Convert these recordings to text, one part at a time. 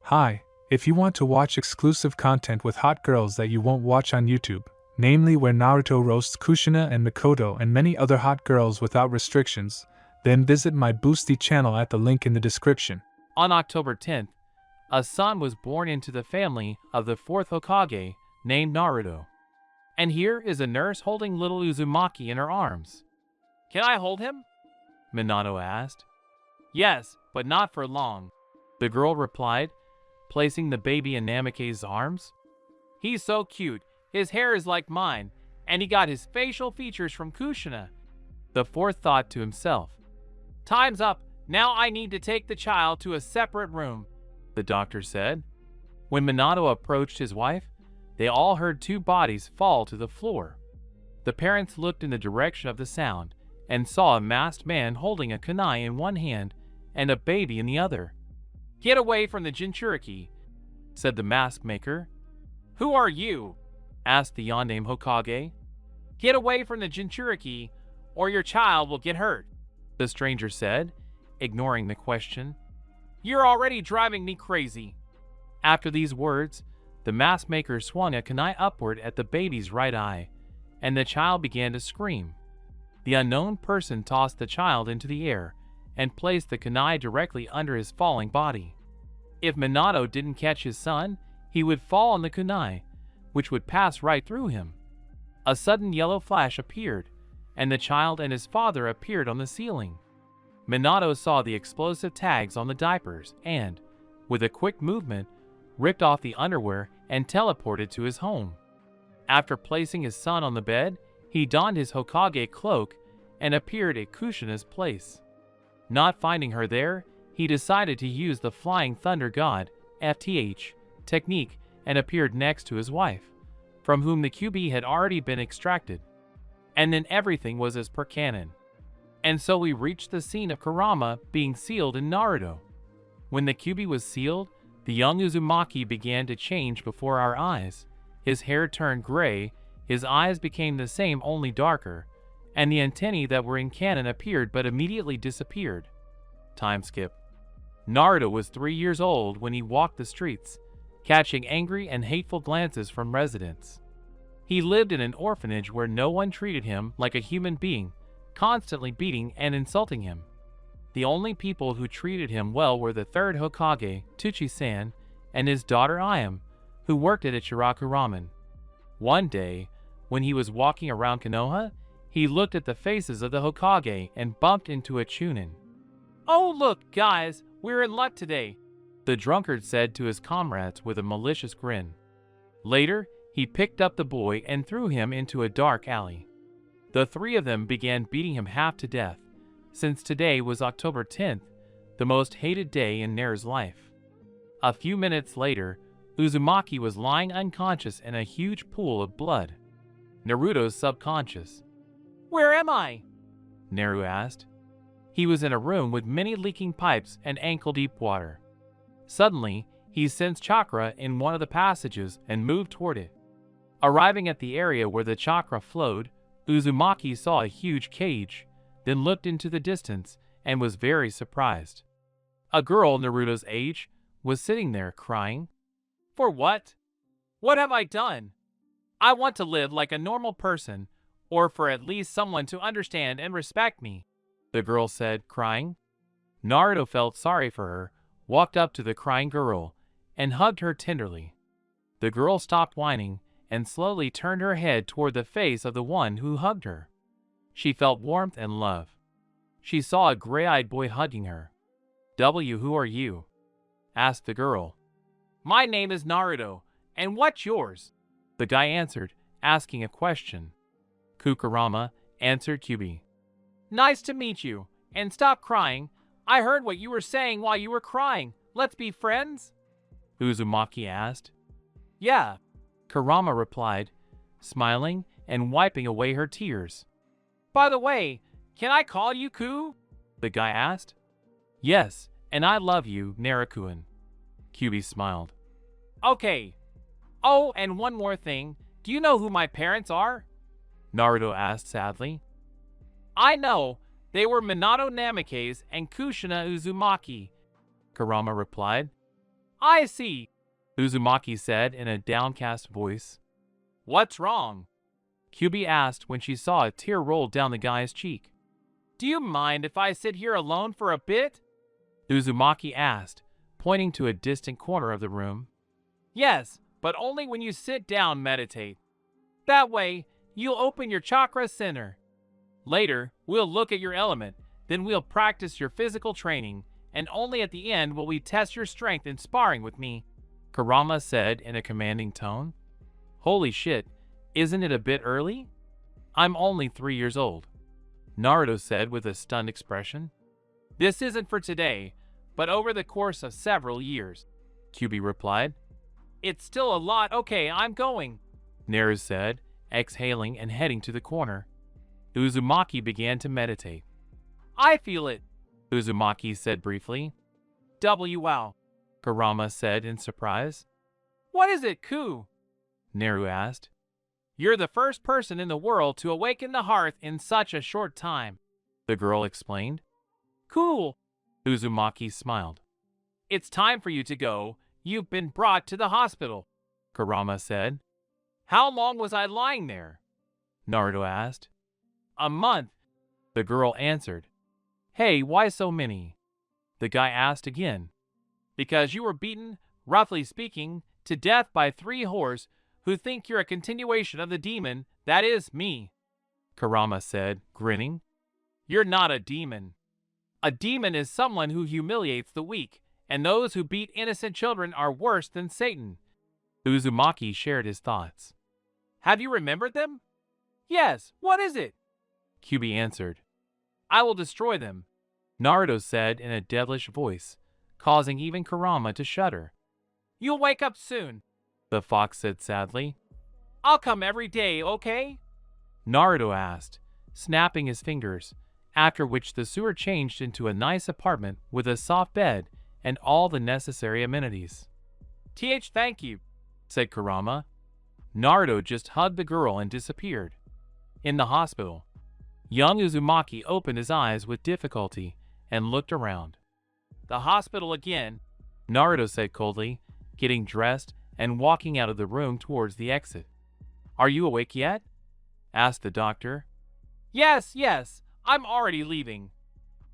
Hi, if you want to watch exclusive content with hot girls that you won't watch on YouTube, namely where Naruto roasts Kushina and Mikoto and many other hot girls without restrictions, then visit my Boosty channel at the link in the description. On October 10th, a son was born into the family of the fourth Hokage named Naruto. And here is a nurse holding little Uzumaki in her arms. "Can I hold him?" Minato asked. "Yes, but not for long," the girl replied, placing the baby in Namake's arms. "He's so cute, his hair is like mine, and he got his facial features from Kushina." The fourth thought to himself, "Time's up, now I need to take the child to a separate room," the doctor said. When Minato approached his wife, they all heard two bodies fall to the floor. The parents looked in the direction of the sound and saw a masked man holding a kunai in one hand and a baby in the other. "Get away from the Jinchuriki," said the mask maker. "Who are you?" asked the Yondaime Hokage. "Get away from the Jinchuriki, or your child will get hurt," the stranger said, ignoring the question. "You're already driving me crazy." After these words, the mask maker swung a kunai upward at the baby's right eye, and the child began to scream. The unknown person tossed the child into the air and placed the kunai directly under his falling body. If Minato didn't catch his son, he would fall on the kunai, which would pass right through him. A sudden yellow flash appeared, and the child and his father appeared on the ceiling. Minato saw the explosive tags on the diapers and, with a quick movement, ripped off the underwear and teleported to his home. After placing his son on the bed, he donned his Hokage cloak and appeared at Kushina's place. Not finding her there, he decided to use the Flying Thunder God (FTH) technique and appeared next to his wife, from whom the QB had already been extracted. And then everything was as per canon. And so we reached the scene of Kurama being sealed in Naruto. When the QB was sealed, the young Uzumaki began to change before our eyes. His hair turned gray, his eyes became the same only darker, and the antennae that were in canon appeared but immediately disappeared. Time skip. Naruto was 3 years old when he walked the streets, catching angry and hateful glances from residents. He lived in an orphanage where no one treated him like a human being, constantly beating and insulting him. The only people who treated him well were the third Hokage, Tuchi-san, and his daughter Ayam, who worked at Ichiraku Ramen. One day, when he was walking around Konoha, he looked at the faces of the Hokage and bumped into a Chunin. "Oh look, guys, we're in luck today," the drunkard said to his comrades with a malicious grin. Later, he picked up the boy and threw him into a dark alley. The three of them began beating him half to death, since today was October 10th, the most hated day in Nair's life. A few minutes later, Uzumaki was lying unconscious in a huge pool of blood. Naruto's subconscious. "Where am I?" Naru asked. He was in a room with many leaking pipes and ankle-deep water. Suddenly, he sensed chakra in one of the passages and moved toward it. Arriving at the area where the chakra flowed, Uzumaki saw a huge cage, then looked into the distance and was very surprised. A girl Naruto's age was sitting there crying. "For what? What have I done? I want to live like a normal person, or for at least someone to understand and respect me," the girl said, crying. Naruto felt sorry for her, walked up to the crying girl, and hugged her tenderly. The girl stopped whining and slowly turned her head toward the face of the one who hugged her. She felt warmth and love. She saw a gray-eyed boy hugging her. "Who are you?" asked the girl. "My name is Naruto, and what's yours?" the guy answered, asking a question. "Kukurama," answered Kyubi. "Nice to meet you, and stop crying. I heard what you were saying while you were crying. Let's be friends?" Uzumaki asked. "Yeah," Kurama replied, smiling and wiping away her tears. "By the way, can I call you Ku?" the guy asked. "Yes, and I love you, Narukuin." Kyubi smiled. "Okay. Oh, and one more thing. Do you know who my parents are?" Naruto asked sadly. "I know. They were Minato Namake's and Kushina Uzumaki," Kurama replied. I see, Uzumaki said in a downcast voice. What's wrong? Kyubi asked when she saw a tear roll down the guy's cheek. Do you mind if I sit here alone for a bit? Uzumaki asked, pointing to a distant corner of the room. Yes, but only when you sit down meditate. That way, you'll open your chakra center. Later, we'll look at your element, then we'll practice your physical training, and only at the end will we test your strength in sparring with me, Kurama said in a commanding tone. Holy shit, isn't it a bit early? I'm only 3 years old, Naruto said with a stunned expression. This isn't for today, but over the course of several years, Kyubi replied. It's still a lot. Okay, I'm going, Naru said, exhaling and heading to the corner. Uzumaki began to meditate. I feel it, Uzumaki said briefly. Wow, Kurama said in surprise. What is it, Ku? Naru asked. You're the first person in the world to awaken the hearth in such a short time, the girl explained. Cool, Uzumaki smiled. It's time for you to go. You've been brought to the hospital, Kurama said. How long was I lying there? Naruto asked. A month, the girl answered. Hey, why so many? The guy asked again. Because you were beaten, roughly speaking, to death by 3 whores who think you're a continuation of the demon, that is me, Kurama said, grinning. You're not a demon. A demon is someone who humiliates the weak, and those who beat innocent children are worse than Satan. Uzumaki shared his thoughts. Have you remembered them? Yes, what is it? Kyubi answered. I will destroy them, Naruto said in a devilish voice, causing even Kurama to shudder. You'll wake up soon, the fox said sadly. I'll come every day, okay? Naruto asked, snapping his fingers, after which the sewer changed into a nice apartment with a soft bed and all the necessary amenities. Thank you, said Kurama. Naruto just hugged the girl and disappeared. In the hospital, young Uzumaki opened his eyes with difficulty and looked around. The hospital again, Naruto said coldly, getting dressed and walking out of the room towards the exit. Are you awake yet? Asked the doctor. Yes, I'm already leaving.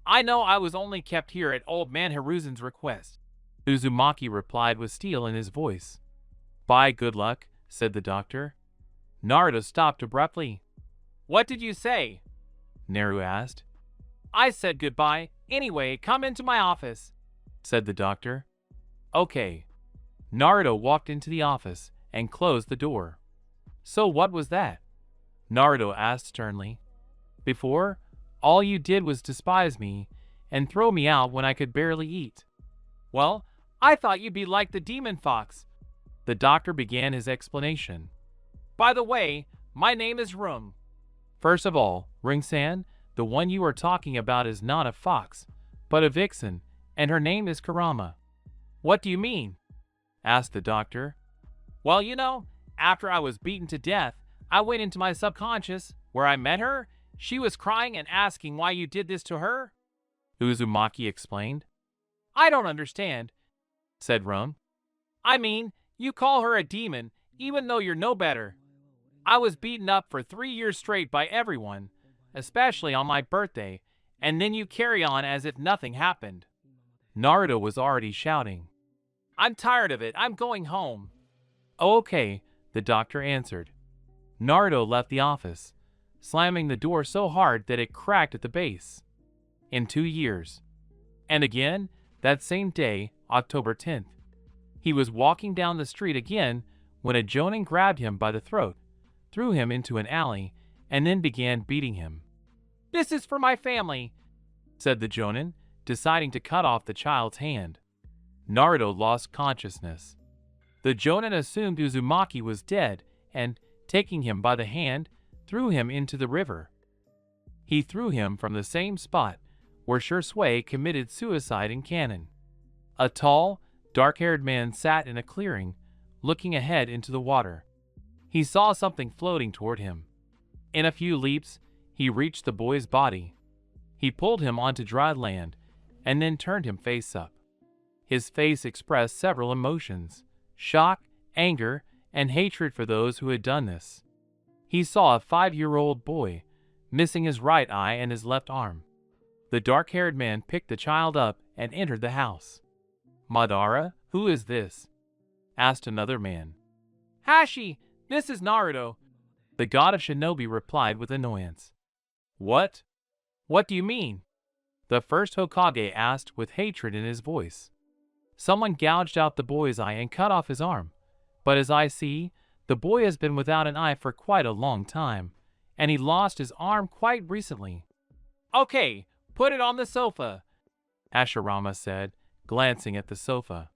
I know I was only kept here at old man Hiruzen's request, Uzumaki replied with steel in his voice. Bye, good luck, said the doctor. Naruto stopped abruptly. What did you say? Naru asked. I said goodbye. Anyway, come into my office, said the doctor. Okay. Naruto walked into the office and closed the door. So what was that? Naruto asked sternly. Before, all you did was despise me and throw me out when I could barely eat. Well, I thought you'd be like the demon fox. The doctor began his explanation. By the way, my name is Rum. First of all, Ring-san, the one you are talking about is not a fox, but a vixen, and her name is Kurama. What do you mean? Asked the doctor. Well, you know, after I was beaten to death, I went into my subconscious, where I met her. She was crying and asking why you did this to her, Uzumaki explained. I don't understand, said Rum. I mean, you call her a demon, even though you're no better. I was beaten up for 3 years straight by everyone, especially on my birthday, and then you carry on as if nothing happened. Naruto was already shouting. I'm tired of it. I'm going home. Oh, okay, the doctor answered. Naruto left the office, slamming the door so hard that it cracked at the base. In 2 years. And again, that same day, October 10th. He was walking down the street again when a jonin grabbed him by the throat, threw him into an alley, and then began beating him. This is for my family, said the jonin, deciding to cut off the child's hand. Naruto lost consciousness. The jonin assumed Uzumaki was dead and, taking him by the hand, threw him into the river. He threw him from the same spot where Shursui committed suicide in canon. A tall, dark-haired man sat in a clearing, looking ahead into the water. He saw something floating toward him. In a few leaps, he reached the boy's body. He pulled him onto dry land and then turned him face up. His face expressed several emotions: shock, anger, and hatred for those who had done this. He saw a 5-year-old boy, missing his right eye and his left arm. The dark-haired man picked the child up and entered the house. "Madara, who is this?" asked another man. "Hashi, this is Naruto," the god of shinobi replied with annoyance. "What? What do you mean?" the first Hokage asked with hatred in his voice. "Someone gouged out the boy's eye and cut off his arm. But as I see, the boy has been without an eye for quite a long time, and he lost his arm quite recently." "Okay, put it on the sofa," Hashirama said, glancing at the sofa.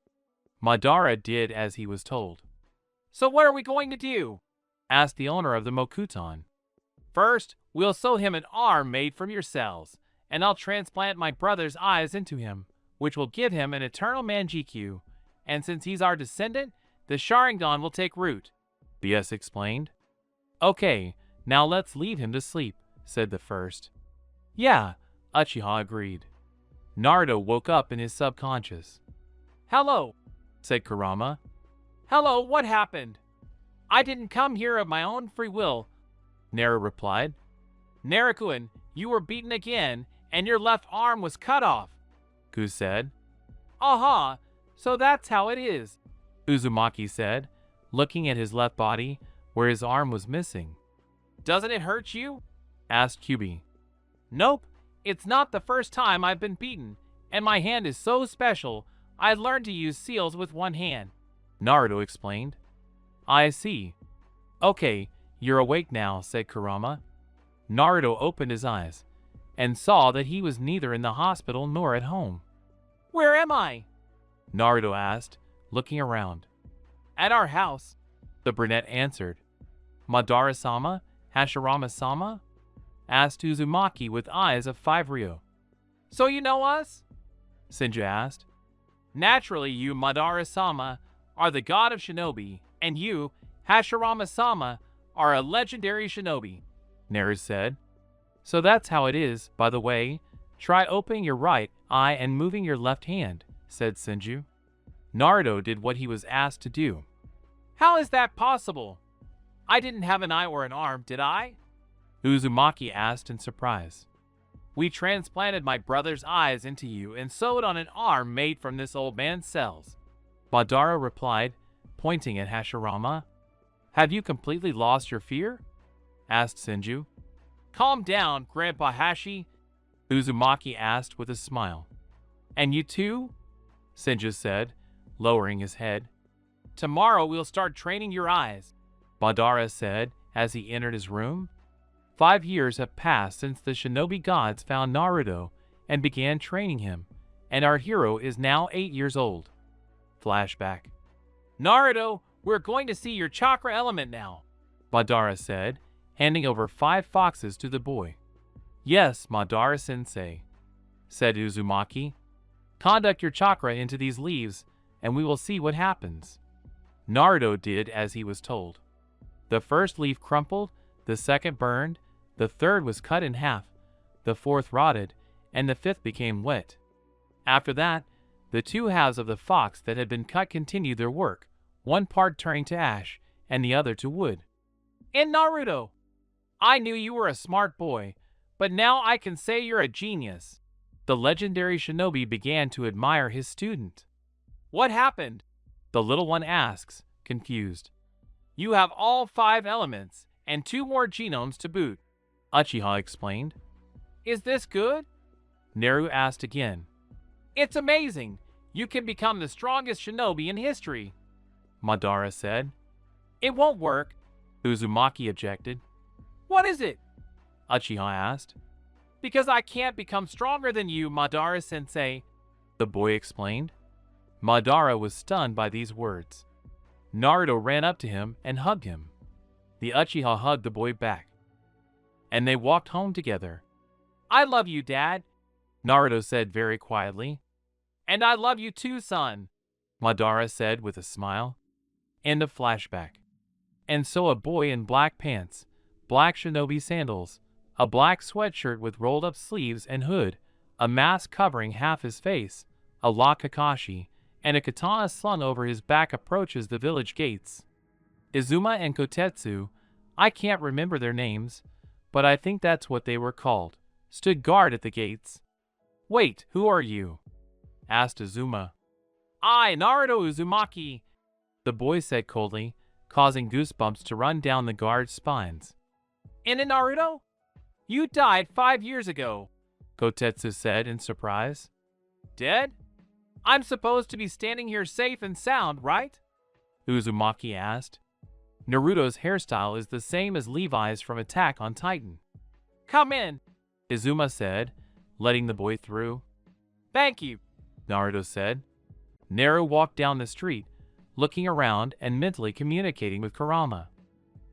Madara did as he was told. "So what are we going to do?" asked the owner of the Mokuton. "First, we'll sew him an arm made from your cells, and I'll transplant my brother's eyes into him, which will give him an eternal Manjikyu, and since he's our descendant, the Sharingan will take root," BS explained. "Okay, now let's leave him to sleep," said the first. "Yeah," Uchiha agreed. Naruto woke up in his subconscious. "Hello," said Kurama. "Hello, what happened?" "I didn't come here of my own free will," Naru replied. "Naruto-kun, you were beaten again, and your left arm was cut off," Gu said. "Aha, so that's how it is," Uzumaki said, looking at his left body, where his arm was missing. "Doesn't it hurt you?" asked Kyubi. "Nope, it's not the first time I've been beaten, and my hand is so special, I learned to use seals with one hand," Naruto explained. "I see. Okay, you're awake now," said Kurama. Naruto opened his eyes and saw that he was neither in the hospital nor at home. "Where am I?" Naruto asked, looking around. "At our house," the brunette answered. "Madara-sama? Hashirama-sama?" asked Uzumaki with eyes of 5 ryo. "So you know us?" Senju asked. "Naturally, you, Madara-sama, are the god of shinobi, and you, Hashirama-sama, are a legendary shinobi," Naru said. "So that's how it is, by the way. Try opening your right eye and moving your left hand," said Senju. Naruto did what he was asked to do. "How is that possible? I didn't have an eye or an arm, did I?" Uzumaki asked in surprise. "We transplanted my brother's eyes into you and sewed on an arm made from this old man's cells," Madara replied, pointing at Hashirama. "Have you completely lost your fear?" asked Senju. "Calm down, Grandpa Hashi," Uzumaki asked with a smile. "And you too?" Senju said, lowering his head. "Tomorrow we'll start training your eyes," Madara said as he entered his room. 5 years have passed since the shinobi gods found Naruto and began training him, and our hero is now 8 years old. Flashback. "Naruto, we're going to see your chakra element now," Madara said, handing over 5 foxes to the boy. "Yes, Madara-sensei," said Uzumaki. "Conduct your chakra into these leaves, and we will see what happens." Naruto did as he was told. The first leaf crumpled, the second burned, the third was cut in half, the fourth rotted, and the fifth became wet. After that, the 2 halves of the fox that had been cut continued their work, one part turning to ash and the other to wood. "And Naruto, I knew you were a smart boy, but now I can say you're a genius." The legendary shinobi began to admire his student. "What happened?" the little one asks, confused. "You have all 5 elements, and 2 more genomes to boot," Uchiha explained. "Is this good?" Naru asked again. "It's amazing! You can become the strongest shinobi in history," Madara said. "It won't work," Uzumaki objected. "What is it?" Uchiha asked. "Because I can't become stronger than you, Madara-sensei," the boy explained. Madara was stunned by these words. Naruto ran up to him and hugged him. The Uchiha hugged the boy back, and they walked home together. "I love you, Dad," Naruto said very quietly. "And I love you too, son," Madara said with a smile. End of flashback. And so a boy in black pants, black shinobi sandals, a black sweatshirt with rolled-up sleeves and hood, a mask covering half his face, a lock Kakashi, and a katana slung over his back approaches the village gates. Izuma and Kotetsu, I can't remember their names, but I think that's what they were called, stood guard at the gates. "Wait, who are you?" asked Izuma. "I, Naruto Uzumaki," the boy said coldly, causing goosebumps to run down the guard's spines. "In a Naruto? You died 5 years ago," Kotetsu said in surprise. "Dead? I'm supposed to be standing here safe and sound, right?" Uzumaki asked. Naruto's hairstyle is the same as Levi's from Attack on Titan. "Come in," Izuma said, letting the boy through. "Thank you," Naruto said. Naru walked down the street, looking around and mentally communicating with Kurama.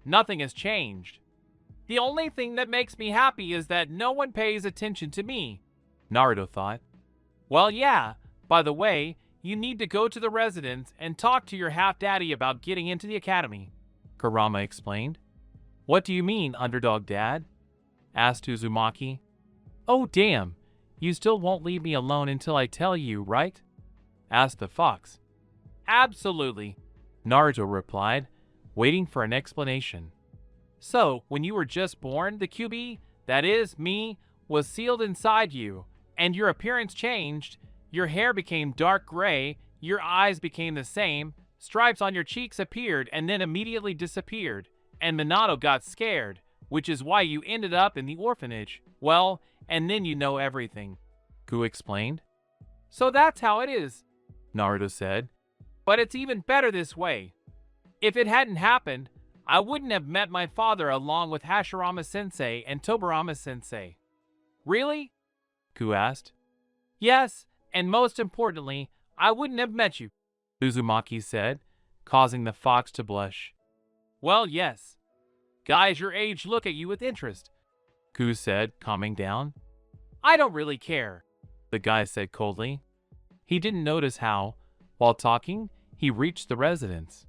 "Nothing has changed. The only thing that makes me happy is that no one pays attention to me," Naruto thought. "Well, yeah, by the way, you need to go to the residence and talk to your half-daddy about getting into the academy," Kurama explained. "What do you mean, underdog dad?" asked Uzumaki. "Oh damn, you still won't leave me alone until I tell you, right?" asked the fox. "Absolutely," Naruto replied, waiting for an explanation. "So, when you were just born, the QB, that is, me, was sealed inside you, and your appearance changed. Your hair became dark gray, your eyes became the same, stripes on your cheeks appeared and then immediately disappeared, and Minato got scared, which is why you ended up in the orphanage. Well, and then you know everything," Ku explained. "So that's how it is," Naruto said. "But it's even better this way. If it hadn't happened, I wouldn't have met my father along with Hashirama-sensei and Tobirama-sensei." "Really?" Ku asked. "Yes, and most importantly, I wouldn't have met you," Uzumaki said, causing the fox to blush. "Well, yes. Guys your age look at you with interest," Ku said, calming down. "I don't really care," the guy said coldly. He didn't notice how, while talking, he reached the residence.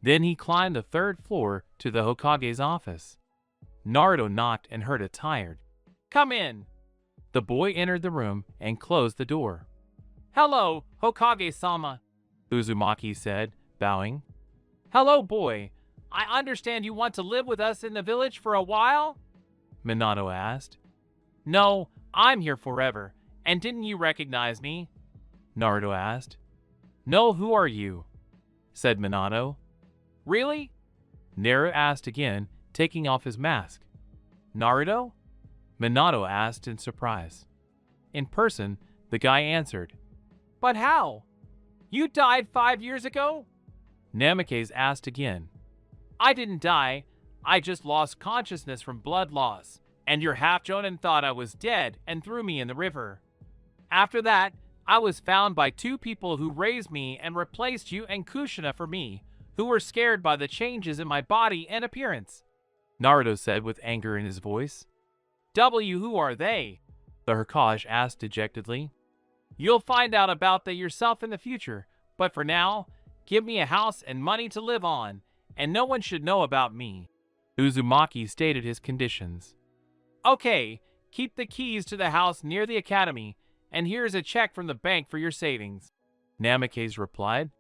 Then he climbed the 3rd floor to the Hokage's office. Naruto knocked and heard a tired, "Come in." The boy entered the room and closed the door. "Hello, Hokage-sama," Uzumaki said, bowing. "Hello, boy. I understand you want to live with us in the village for a while?" Minato asked. "No, I'm here forever. And didn't you recognize me?" Naruto asked. "No, who are you?" said Minato. "Really?" Naru asked again, taking off his mask. "Naruto?" Minato asked in surprise. In person, the guy answered. "But how? You died 5 years ago?" Namikaze asked again. "I didn't die. I just lost consciousness from blood loss, and your half-jonin thought I was dead and threw me in the river. After that, I was found by 2 people who raised me and replaced you and Kushina for me, who were scared by the changes in my body and appearance," Naruto said with anger in his voice. "Who are they?" the Hokage asked dejectedly. "You'll find out about that yourself in the future, but for now, give me a house and money to live on, and no one should know about me." Uzumaki stated his conditions. "Okay, keep the keys to the house near the academy, and here's a check from the bank for your savings," Namikaze replied.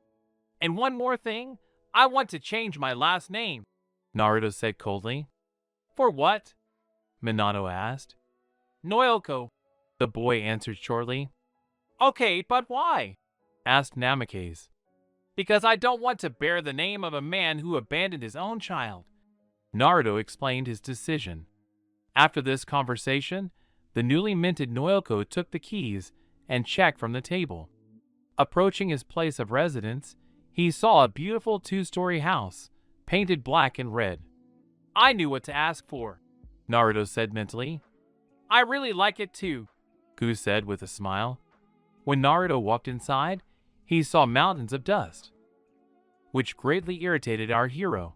"And one more thing, I want to change my last name," Naruto said coldly. "For what?" Minato asked. "Noyoko," the boy answered shortly. "Okay, but why?" asked Namikaze. "Because I don't want to bear the name of a man who abandoned his own child," Naruto explained his decision. After this conversation, the newly minted Noyoko took the keys and check from the table. Approaching his place of residence, he saw a beautiful 2-story house, painted black and red. "I knew what to ask for," Naruto said mentally. "I really like it too," Ku said with a smile. When Naruto walked inside, he saw mountains of dust, which greatly irritated our hero.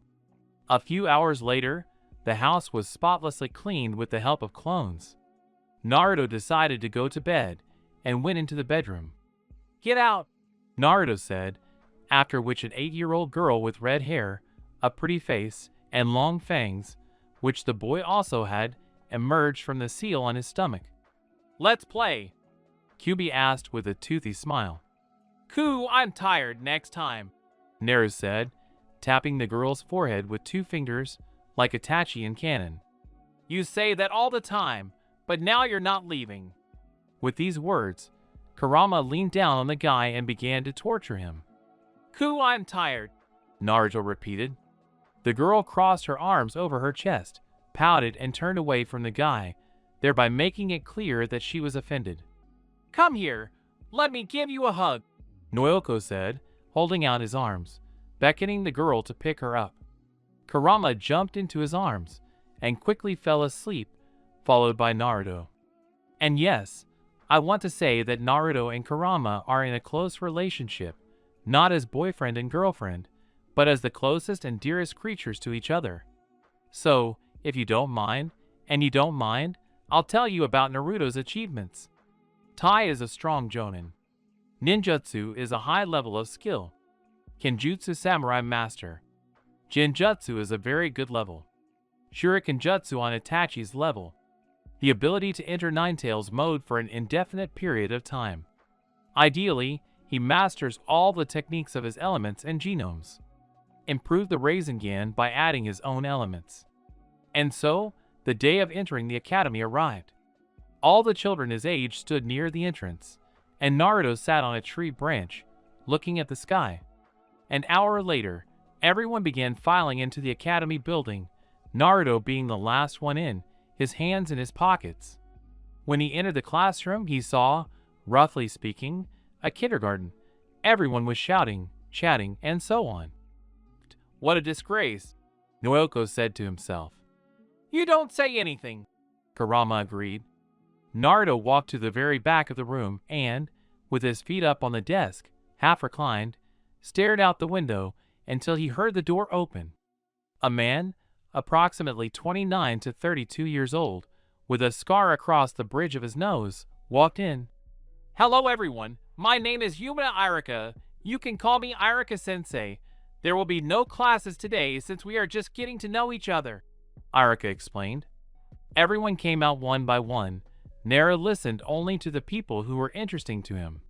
A few hours later, the house was spotlessly cleaned with the help of clones. Naruto decided to go to bed and went into the bedroom. "Get out," Naruto said, after which an 8-year-old girl with red hair, a pretty face, and long fangs, which the boy also had, emerged from the seal on his stomach. "Let's play," Kyubi asked with a toothy smile. "Coo, I'm tired, next time," Naru said, tapping the girl's forehead with 2 fingers like a tachi in cannon. "You say that all the time, but now you're not leaving." With these words, Kurama leaned down on the guy and began to torture him. "Coo, I'm tired," Naruto repeated. The girl crossed her arms over her chest, pouted and turned away from the guy, thereby making it clear that she was offended. "Come here, let me give you a hug," Noyoko said, holding out his arms, beckoning the girl to pick her up. Kurama jumped into his arms and quickly fell asleep, followed by Naruto. And yes, I want to say that Naruto and Kurama are in a close relationship, not as boyfriend and girlfriend, but as the closest and dearest creatures to each other. So, if you don't mind, I'll tell you about Naruto's achievements. Tai is a strong jonin. Ninjutsu is a high level of skill. Kenjutsu Samurai Master. Genjutsu is a very good level. Shuriken Jutsu on Itachi's level. The ability to enter Ninetales mode for an indefinite period of time. Ideally, he masters all the techniques of his elements and genomes. Improve the Rasengan by adding his own elements. And so, the day of entering the academy arrived. All the children his age stood near the entrance, and Naruto sat on a tree branch, looking at the sky. An hour later, everyone began filing into the academy building, Naruto being the last one in, his hands in his pockets. When he entered the classroom, he saw, roughly speaking, a kindergarten. Everyone was shouting, chatting, and so on. "What a disgrace," Noyoko said to himself. "You don't say anything," Kurama agreed. Naruto walked to the very back of the room and, with his feet up on the desk, half reclined, stared out the window until he heard the door open. A man, approximately 29 to 32 years old, with a scar across the bridge of his nose, walked in. "Hello everyone, my name is Yumina Irika. You can call me Irika-sensei. There will be no classes today since we are just getting to know each other," Irika explained. Everyone came out one by one. Naru listened only to the people who were interesting to him.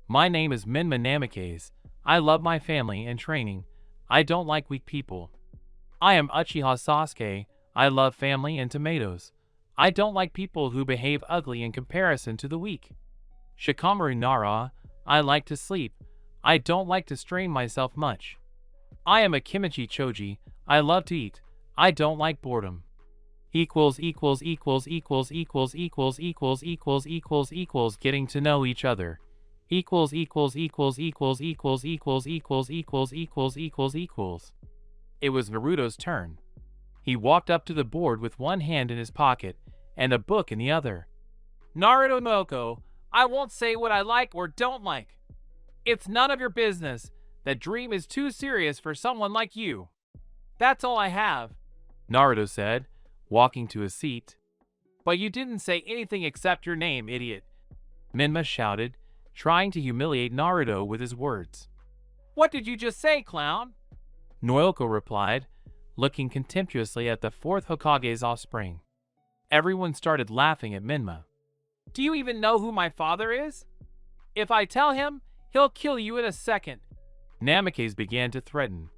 "My name is Minma Namikaze. I love my family and training. I don't like weak people. I am Uchiha Sasuke. I love family and tomatoes. I don't like people who behave ugly in comparison to the weak. Shikamaru Nara. I like to sleep. I don't like to strain myself much. I am a Kimichi Choji. I love to eat. I don't like boredom. Getting to know each other. It was Naruto's turn. He walked up to the board with one hand in his pocket and a book in the other. "Naruto Noyoko, I won't say what I like or don't like. It's none of your business. That dream is too serious for someone like you. That's all I have," Naruto said, walking to his seat. "But you didn't say anything except your name, idiot," Minma shouted, trying to humiliate Naruto with his words. "What did you just say, clown?" Noyoko replied, looking contemptuously at the 4th Hokage's offspring. Everyone started laughing at Minma. "Do you even know who my father is? If I tell him, he'll kill you in a second," Namikaze began to threaten.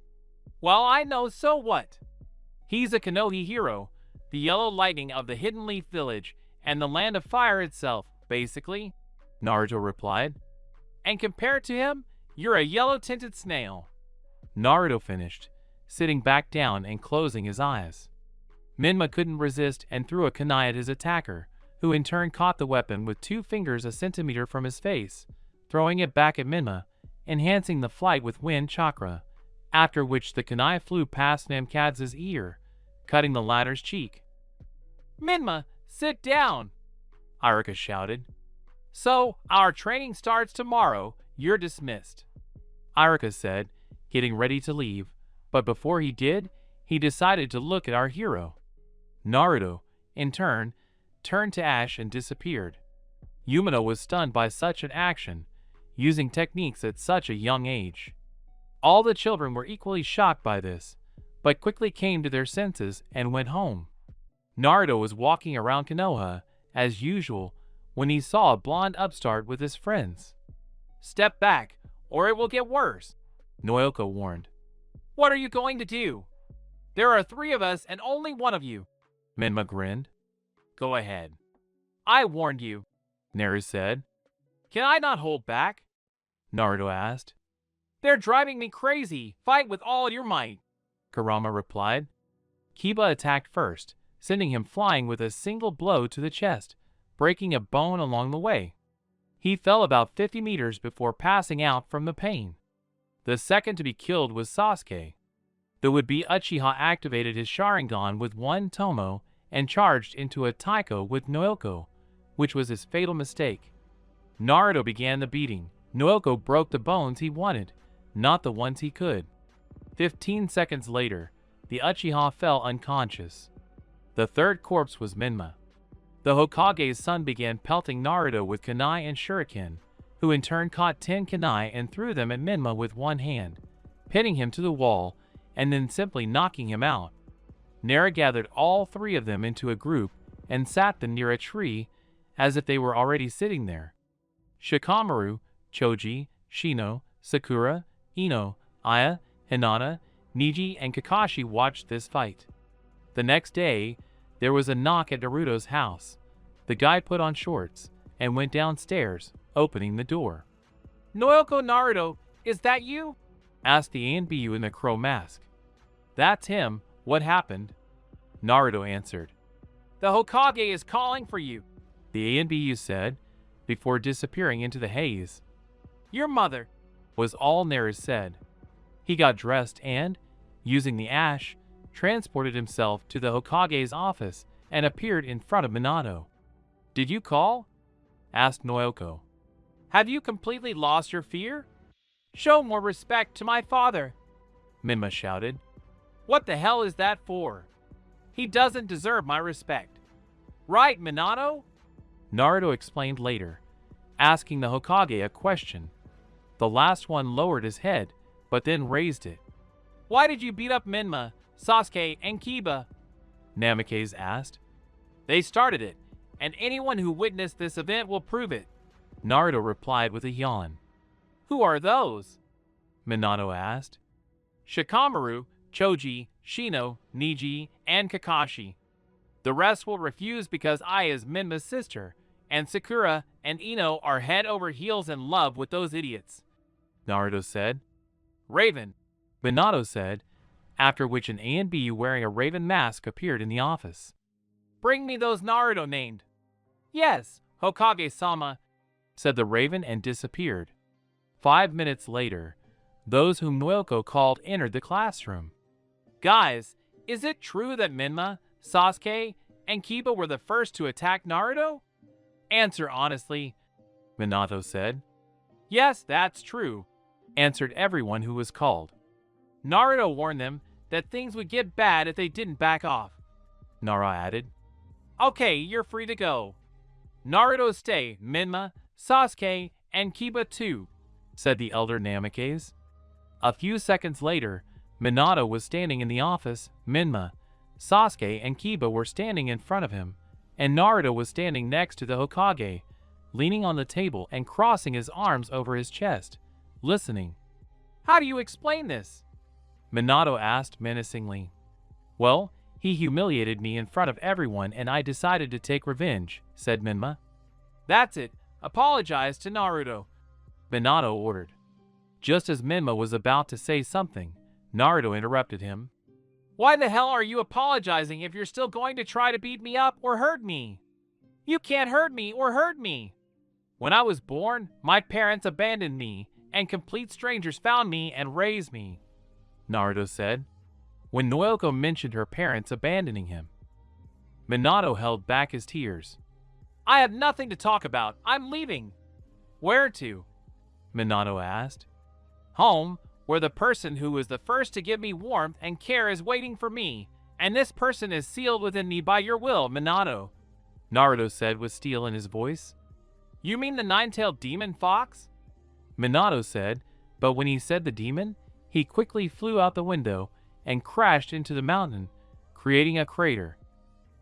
"Well, I know, so what? He's a Konoha hero, the yellow lightning of the Hidden Leaf Village and the Land of Fire itself, basically," Naruto replied. "And compared to him, you're a yellow-tinted snail." Naruto finished, sitting back down and closing his eyes. Minma couldn't resist and threw a kunai at his attacker, who in turn caught the weapon with 2 fingers a centimeter from his face, throwing it back at Minma, enhancing the flight with wind chakra, after which the kunai flew past Namikaze's ear, cutting the latter's cheek. "Minma, sit down!" Irika shouted. "So, our training starts tomorrow. You're dismissed," Irika said, getting ready to leave, but before he did, he decided to look at our hero. Naruto, in turn, turned to ash and disappeared. Yumino was stunned by such an action, using techniques at such a young age. All the children were equally shocked by this, but quickly came to their senses and went home. Naruto was walking around Konoha, as usual, when he saw a blonde upstart with his friends. "Step back, or it will get worse, Noyoko warned. What are you going to do? There are 3 of us and only one of you, Minma grinned. Go ahead. I warned you, Naru said. Can I not hold back? Naruto asked. They're driving me crazy. Fight with all your might, Kurama replied. Kiba attacked first, sending him flying with a single blow to the chest, breaking a bone along the way. He fell about 50 meters before passing out from the pain. The second to be killed was Sasuke. The would-be Uchiha activated his Sharingan with one Tomo and charged into a Taiko with Noyoko, which was his fatal mistake. Naruto began the beating. Noyoko broke the bones he wanted, not the ones he could. 15 seconds later, the Uchiha fell unconscious. The third corpse was Minma. The Hokage's son began pelting Naruto with kunai and shuriken, who in turn caught 10 kunai and threw them at Minma with one hand, pinning him to the wall and then simply knocking him out. Nara gathered all 3 of them into a group and sat them near a tree as if they were already sitting there. Shikamaru, Choji, Shino, Sakura, Ino, Aya, Hinata, Niji, and Kakashi watched this fight. The next day, there was a knock at Naruto's house. The guy put on shorts and went downstairs, opening the door. Noyoko Naruto, is that you? Asked the ANBU in the crow mask. That's him. What happened? Naruto answered. The Hokage is calling for you, the ANBU said, before disappearing into the haze. Your mother, was all Naru said. He got dressed and, using the ash, transported himself to the Hokage's office and appeared in front of Minato. Did you call? Asked Noyoko. Have you completely lost your fear? Show more respect to my father, Minma shouted. What the hell is that for? He doesn't deserve my respect. Right, Minato? Naruto explained later, asking the Hokage a question. The last one lowered his head, but then raised it. Why did you beat up Minma, Sasuke, and Kiba? Namikaze asked. They started it, and anyone who witnessed this event will prove it, Naruto replied with a yawn. Who are those? Minato asked. Shikamaru, Choji, Shino, Niji, and Kakashi. The rest will refuse because I is Minma's sister, and Sakura and Ino are head over heels in love with those idiots, Naruto said. Raven, Minato said, after which an ANBU wearing a raven mask appeared in the office. Bring me those Naruto named. Yes, Hokage-sama, said the raven and disappeared. 5 minutes later, those whom Noyoko called entered the classroom. Guys, is it true that Minma, Sasuke, and Kiba were the first to attack Naruto? Answer honestly, Minato said. Yes, that's true, answered everyone who was called. Naruto warned them that things would get bad if they didn't back off, Nara added. Okay, you're free to go. Naruto stay, Minma, Sasuke, and Kiba too, said the elder Namikaze. A few seconds later, Minato was standing in the office, Minma, Sasuke, and Kiba were standing in front of him, and Naruto was standing next to the Hokage, leaning on the table and crossing his arms over his chest, listening. How do you explain this? Minato asked menacingly. Well, he humiliated me in front of everyone and I decided to take revenge, said Minma. That's it. Apologize to Naruto, Minato ordered. Just as Minma was about to say something, Naruto interrupted him. Why the hell are you apologizing if you're still going to try to beat me up or hurt me? You can't hurt me or hurt me. When I was born, my parents abandoned me, and complete strangers found me and raised me, Naruto said, when Noyoko mentioned her parents abandoning him. Minato held back his tears. I have nothing to talk about. I'm leaving. Where to? Minato asked. Home, where the person who was the first to give me warmth and care is waiting for me, and this person is sealed within me by your will, Minato, Naruto said with steel in his voice. You mean the nine-tailed demon fox? Minato said, but when he said the demon, he quickly flew out the window and crashed into the mountain, creating a crater.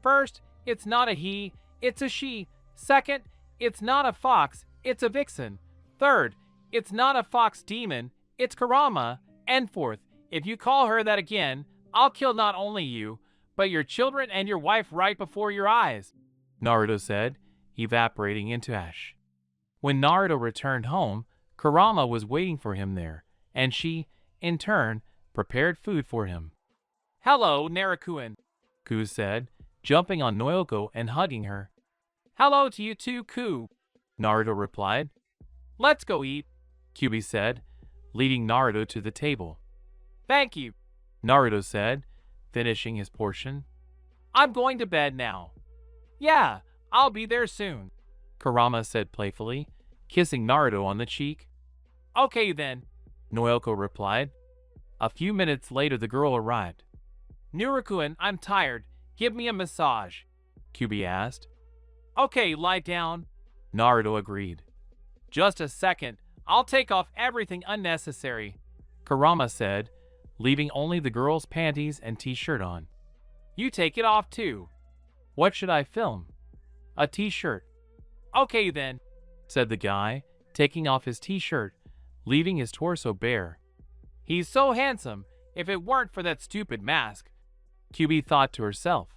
First, it's not a he, it's a she. Second, it's not a fox, it's a vixen. Third, It's not a fox demon, it's Kurama, and fourth, if you call her that again, I'll kill not only you, but your children and your wife right before your eyes, Naruto said, evaporating into ash. When Naruto returned home, Kurama was waiting for him there, and she, in turn, prepared food for him. Hello, Naruto-kun, Ku said, jumping on Noyoko and hugging her. Hello to you too, Ku, Naruto replied. Let's go eat, Kyuubi said, leading Naruto to the table. Thank you, Naruto said, finishing his portion. I'm going to bed now. Yeah, I'll be there soon, Kurama said playfully, kissing Naruto on the cheek. Okay then, Noyoko replied. A few minutes later the girl arrived. Naruto-kun, I'm tired. Give me a massage, Kyuubi asked. Okay, lie down, Naruto agreed. Just a second, I'll take off everything unnecessary, Kurama said, leaving only the girl's panties and t-shirt on. You take it off too. What should I film? A t-shirt. Okay then, said the guy, taking off his t-shirt, leaving his torso bare. He's so handsome, if it weren't for that stupid mask, Kyuubi thought to herself.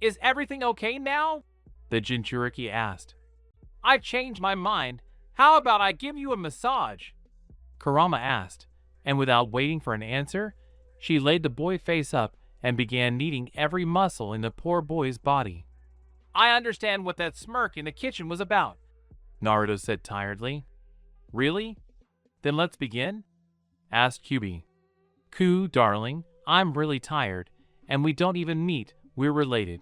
Is everything okay now? The Jinchuriki asked. I've changed my mind. How about I give you a massage? Kurama asked, and without waiting for an answer, she laid the boy face up and began kneading every muscle in the poor boy's body. I understand what that smirk in the kitchen was about, Naruto said tiredly. Really? Then let's begin? Asked Kyuubi. Ku, darling, I'm really tired, and we don't even meet, we're related.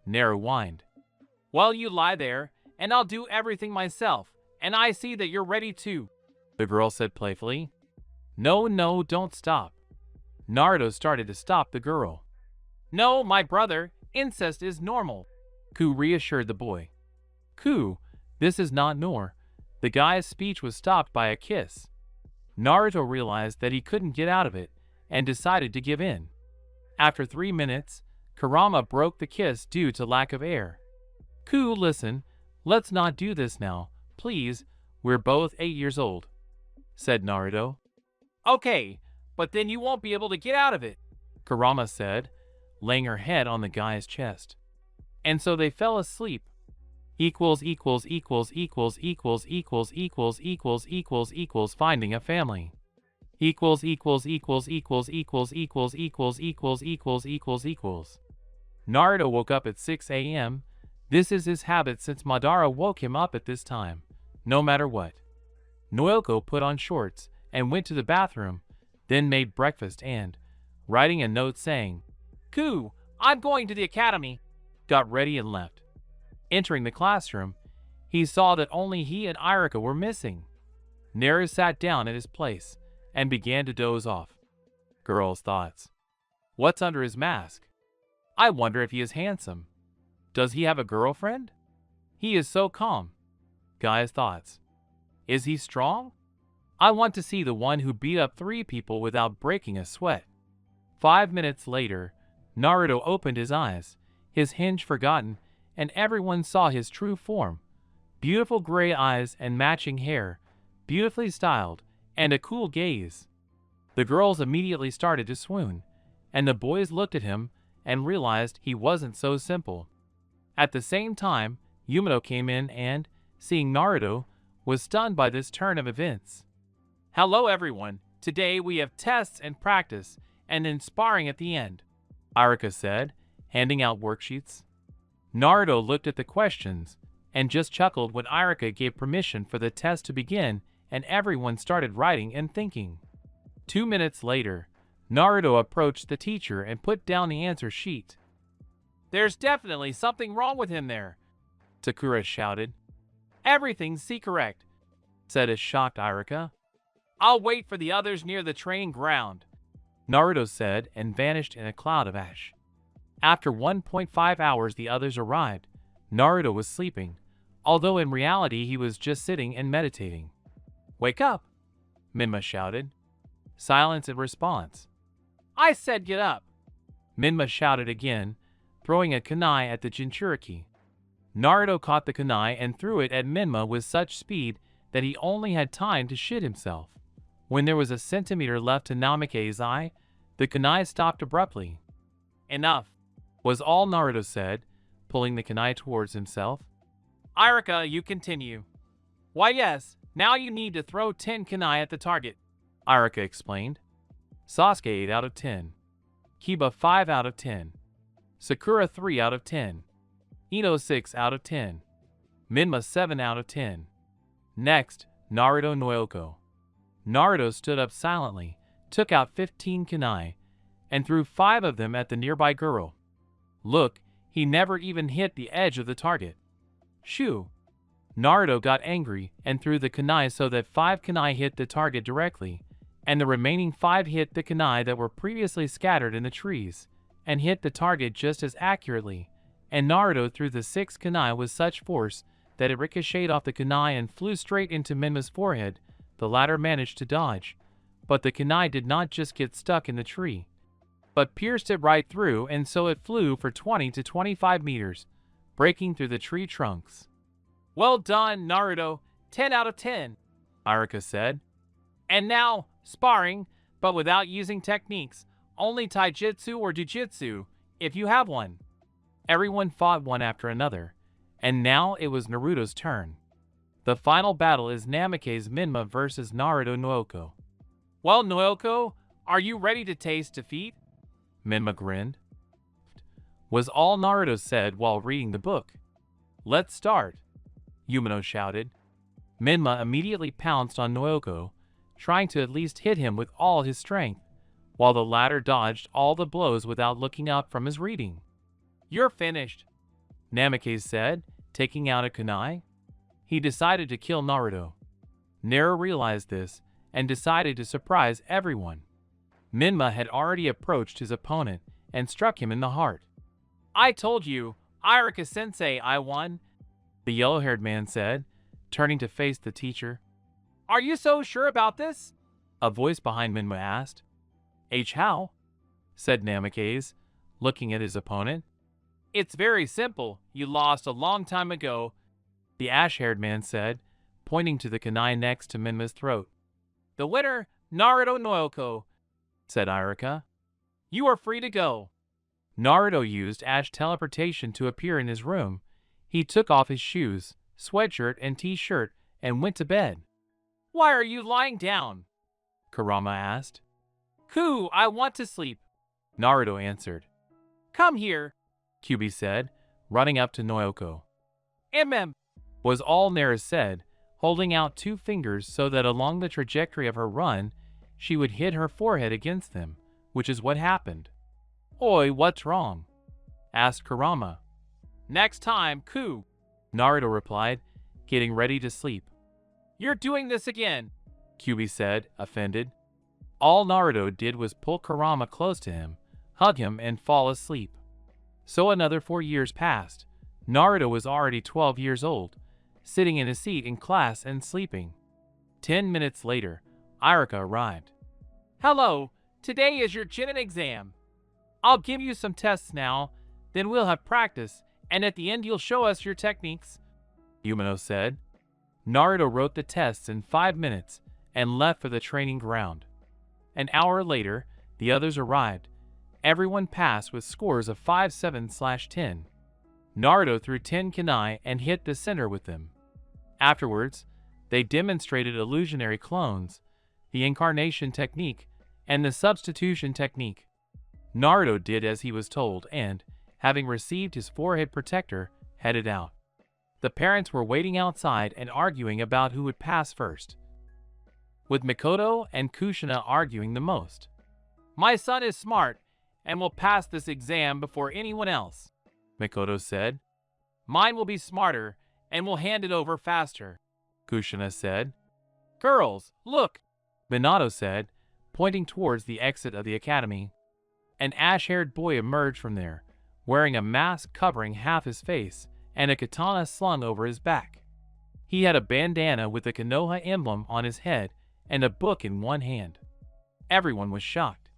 Naru whined. Well, you lie there, and I'll do everything myself, and I see that you're ready too, the girl said playfully. No, don't stop. Naruto started to stop the girl. No, my brother, incest is normal, Ku reassured the boy. Ku, this is not Nor. The guy's speech was stopped by a kiss. Naruto realized that he couldn't get out of it and decided to give in. After 3 minutes, Kurama broke the kiss due to lack of air. Ku, listen, let's not do this now, please, we're both 8 years old, said Naruto. Okay, but then you won't be able to get out of it, Kurama said, laying her head on the guy's chest. And so they fell asleep. Finding a family. Naruto woke up at 6 a.m. This is his habit since Madara woke him up at this time, no matter what. Noyoko put on shorts and went to the bathroom, then made breakfast and, writing a note saying, Ku, I'm going to the academy, got ready and left. Entering the classroom, he saw that only he and Iruka were missing. Naru sat down at his place and began to doze off. Girls' thoughts. What's under his mask? I wonder if he is handsome. Does he have a girlfriend? He is so calm. Guys' thoughts. Is he strong? I want to see the one who beat up 3 people without breaking a sweat. 5 minutes later, Naruto opened his eyes, his hinge forgotten, and everyone saw his true form. Beautiful gray eyes and matching hair, beautifully styled, and a cool gaze. The girls immediately started to swoon, and the boys looked at him and realized he wasn't so simple. At the same time, Yamato came in and, seeing Naruto, was stunned by this turn of events. Hello everyone, today we have tests and practice, and then sparring at the end, Iruka said, handing out worksheets. Naruto looked at the questions and just chuckled when Iruka gave permission for the test to begin and everyone started writing and thinking. 2 minutes later, Naruto approached the teacher and put down the answer sheet. There's definitely something wrong with him there, Sakura shouted. Everything's C correct, said a shocked Iruka. I'll wait for the others near the training ground, Naruto said and vanished in a cloud of ash. After 1.5 hours the others arrived. Naruto was sleeping, although in reality he was just sitting and meditating. Wake up, Minma shouted. Silence in response. I said get up, Minma shouted again, throwing a kunai at the Jinchuriki. Naruto caught the kunai and threw it at Minma with such speed that he only had time to shit himself. When there was a centimeter left to Namake's eye, the kunai stopped abruptly. "Enough," was all Naruto said, pulling the kunai towards himself. "Iruka, you continue." "Why yes, now you need to throw 10 kunai at the target," Iruka explained. Sasuke 8 out of 10. Kiba 5 out of 10. Sakura 3 out of 10. Ino 6 out of 10. Minma 7 out of 10. Next, Naruto Noyoko. Naruto stood up silently, took out 15 kunai, and threw 5 of them at the nearby girl. Look, he never even hit the edge of the target. Shoo! Naruto got angry and threw the kunai so that 5 kunai hit the target directly, and the remaining 5 hit the kunai that were previously scattered in the trees, and hit the target just as accurately, and Naruto threw the 6th kunai with such force that it ricocheted off the kunai and flew straight into Minma's forehead. The latter managed to dodge, but the kunai did not just get stuck in the tree, but pierced it right through, and so it flew for 20 to 25 meters, breaking through the tree trunks. "Well done, Naruto, 10 out of 10, Iruka said. "And now, sparring, but without using techniques, only taijutsu or jujutsu, if you have one." Everyone fought one after another, and now it was Naruto's turn. The final battle is Namake's Minma versus Naruto Noyoko. "Well, Noyoko, are you ready to taste defeat?" Minma grinned. Was all Naruto said while reading the book. "Let's start," Yumino shouted. Minma immediately pounced on Noyoko, trying to at least hit him with all his strength, while the latter dodged all the blows without looking up from his reading. "You're finished," Namake said, taking out a kunai. He decided to kill Naruto. Naru realized this and decided to surprise everyone. Minma had already approached his opponent and struck him in the heart. "I told you, Iruka-sensei, I won," the yellow-haired man said, turning to face the teacher. "Are you so sure about this?" a voice behind Minma asked. "How?" said Namikaze, looking at his opponent. "It's very simple. You lost a long time ago," the ash-haired man said, pointing to the kunai next to Minma's throat. "The winner, Naruto Noyoko," said Iruka. "You are free to go." Naruto used Ash teleportation to appear in his room. He took off his shoes, sweatshirt, and t-shirt and went to bed. "Why are you lying down?" Kurama asked. "Ku, I want to sleep," Naruto answered. "Come here," Kyubi said, running up to Noyoko. Was all Naru said, holding out 2 fingers so that along the trajectory of her run, she would hit her forehead against them, which is what happened. "Oi, what's wrong?" asked Kurama. "Next time, Ku," Naruto replied, getting ready to sleep. "You're doing this again," Kyubi said, offended. All Naruto did was pull Kurama close to him, hug him, and fall asleep. So another 4 years passed. Naruto was already 12 years old, sitting in a seat in class and sleeping. 10 minutes later, Iruka arrived. "Hello, today is your Chunin exam. I'll give you some tests now, then we'll have practice, and at the end you'll show us your techniques," Yumino said. Naruto wrote the tests in 5 minutes and left for the training ground. An hour later, the others arrived. Everyone passed with scores of 5-7/10. Naruto threw 10 kunai and hit the center with them. Afterwards, they demonstrated illusionary clones, the incarnation technique, and the substitution technique. Naruto did as he was told and, having received his forehead protector, headed out. The parents were waiting outside and arguing about who would pass first, with Mikoto and Kushina arguing the most. "My son is smart and will pass this exam before anyone else," Mikoto said. "Mine will be smarter and will hand it over faster," Kushina said. "Girls, look," Minato said, pointing towards the exit of the academy. An ash-haired boy emerged from there, wearing a mask covering half his face and a katana slung over his back. He had a bandana with the Konoha emblem on his head and a book in one hand. Everyone was shocked.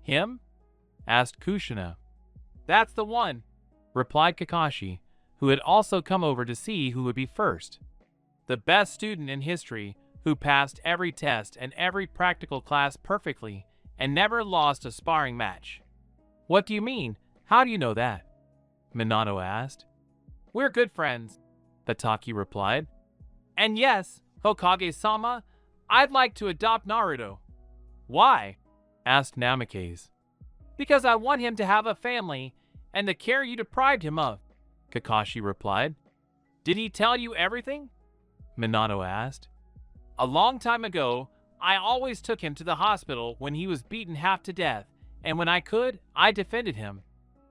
"Him?" asked Kushina. "That's the one," replied Kakashi, who had also come over to see who would be first. the best student in history who passed every test and every practical class perfectly and never lost a sparring match. What do you mean? How do you know that? Minato asked. We're good friends, Hataki replied. And yes, Hokage-sama, I'd like to adopt Naruto. Why? Asked Namikaze. Because I want him to have a family and the care you deprived him of, Kakashi replied. Did he tell you everything? Minato asked. A long time ago, I always took him to the hospital when he was beaten half to death, and when I could, I defended him,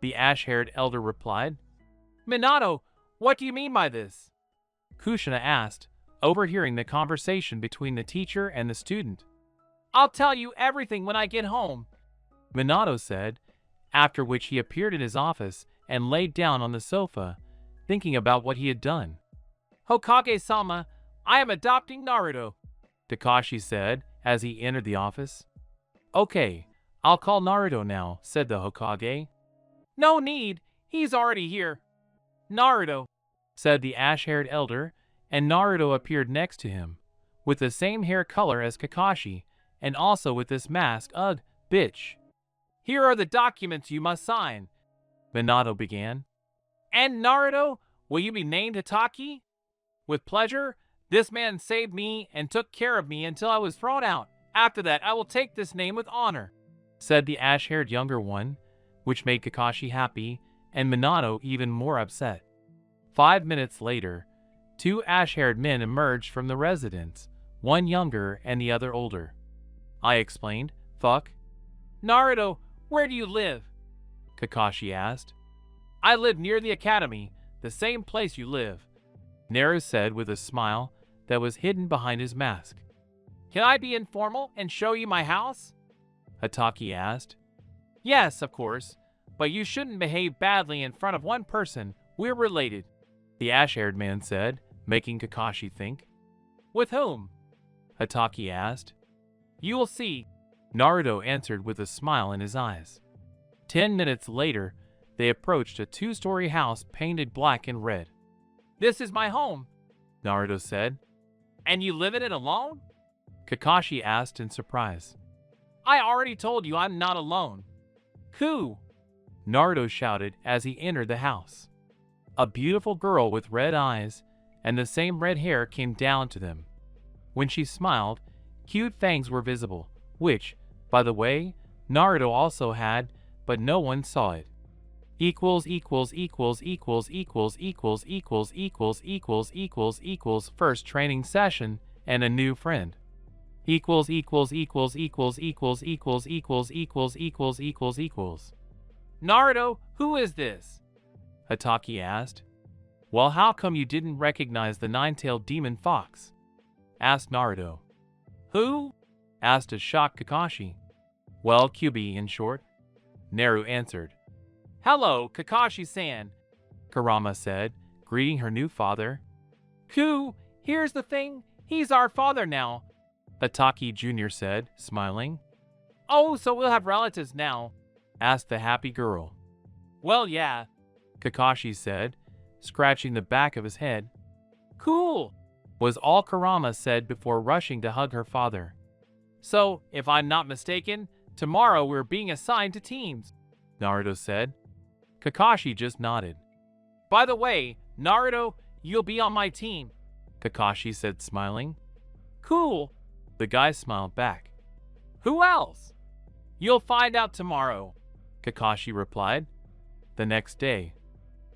the ash-haired elder replied. Minato, what do you mean by this? Kushina asked, overhearing the conversation between the teacher and the student. I'll tell you everything when I get home, Minato said, after which he appeared in his office and laid down on the sofa, thinking about what he had done. Hokage-sama, I am adopting Naruto, Kakashi said as he entered the office. Okay, I'll call Naruto now, said the Hokage. No need, he's already here. Naruto, said the ash-haired elder, and Naruto appeared next to him, with the same hair color as Kakashi, and also with this mask. Ugh, bitch. Here are the documents you must sign, Minato began. And Naruto, will you be named Hataki? With pleasure. This man saved me and took care of me until I was thrown out. After that, I will take this name with honor, said the ash-haired younger one, which made Kakashi happy and Minato even more upset. 5 minutes later, 2 ash-haired men emerged from the residence, one younger and the other older. I explained. Fuck. Naruto, where do you live? Kakashi asked. I live near the academy, the same place you live, Naru said with a smile that was hidden behind his mask. Can I be informal and show you my house? Hataki asked. Yes, of course, but you shouldn't behave badly in front of one person. We're related, the ash-haired man said, making Kakashi think. With whom? Hataki asked. You will see, Naruto answered with a smile in his eyes. 10 minutes later, they approached a 2-story house painted black and red. This is my home, Naruto said. And you live in it alone? Kakashi asked in surprise. I already told you I'm not alone. Who? Naruto shouted as he entered the house. A beautiful girl with red eyes and the same red hair came down to them. When she smiled, cute fangs were visible, which, by the way, Naruto also had, but no one saw it. First training session and a new friend. Naruto, who is this? Hataki asked. Well, how come you didn't recognize the 9-tailed demon fox? Asked Naruto. Who? Asked a shocked Kakashi. Well, QB in short, Naru answered. Hello, Kakashi-san, Kurama said, greeting her new father. Who? Here's the thing, he's our father now, Hataki Jr. said, smiling. Oh, so we'll have relatives now, asked the happy girl. Well, yeah, Kakashi said, scratching the back of his head. Cool, was all Kurama said before rushing to hug her father. So, if I'm not mistaken, tomorrow we're being assigned to teams, Naruto said. Kakashi just nodded. By the way, Naruto, you'll be on my team, Kakashi said, smiling. Cool, the guy smiled back. Who else? You'll find out tomorrow, Kakashi replied. The next day.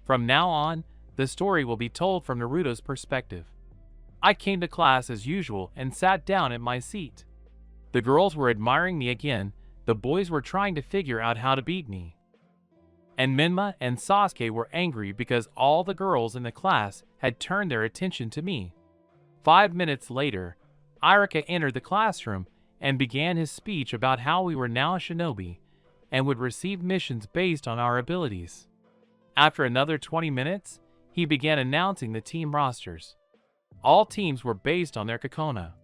From now on, the story will be told from Naruto's perspective. I came to class as usual and sat down at my seat. The girls were admiring me again, the boys were trying to figure out how to beat me. And Minma and Sasuke were angry because all the girls in the class had turned their attention to me. 5 minutes later, Irika entered the classroom and began his speech about how we were now a shinobi and would receive missions based on our abilities. After another 20 minutes, he began announcing the team rosters. All teams were based on their kakona.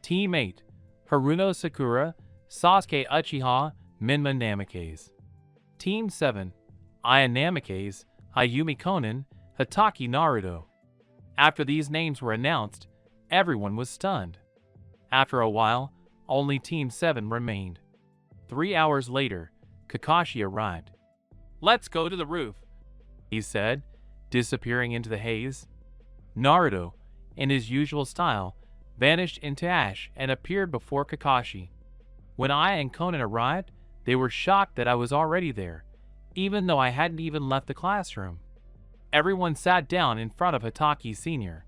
Team 8, Haruno Sakura, Sasuke Uchiha, Minma Namikaze. Team 7, Aya Namikaze, Hayumi Konan, Hataki Naruto. After these names were announced, Everyone was stunned. After a while, only Team 7 remained. 3 hours later, Kakashi arrived. "Let's go to the roof," he said, disappearing into the haze. Naruto, in his usual style, vanished into ash and appeared before Kakashi. When I and Conan arrived, they were shocked that I was already there, even though I hadn't even left the classroom. Everyone sat down in front of Hatake Sr.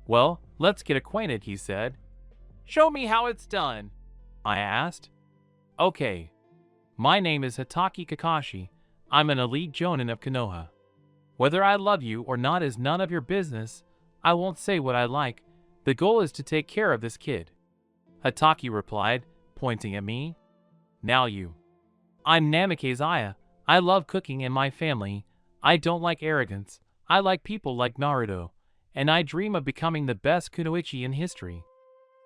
"Well, let's get acquainted," he said. "Show me how it's done," I asked. "Okay. My name is Hatake Kakashi. I'm an elite jonin of Konoha. Whether I love you or not is none of your business. I won't say what I like. The goal is to take care of this kid," Hatake replied, pointing at me. "Now you." "I'm Namikaze Aya. I love cooking in my family. I don't like arrogance. I like people like Naruto, and I dream of becoming the best kunoichi in history."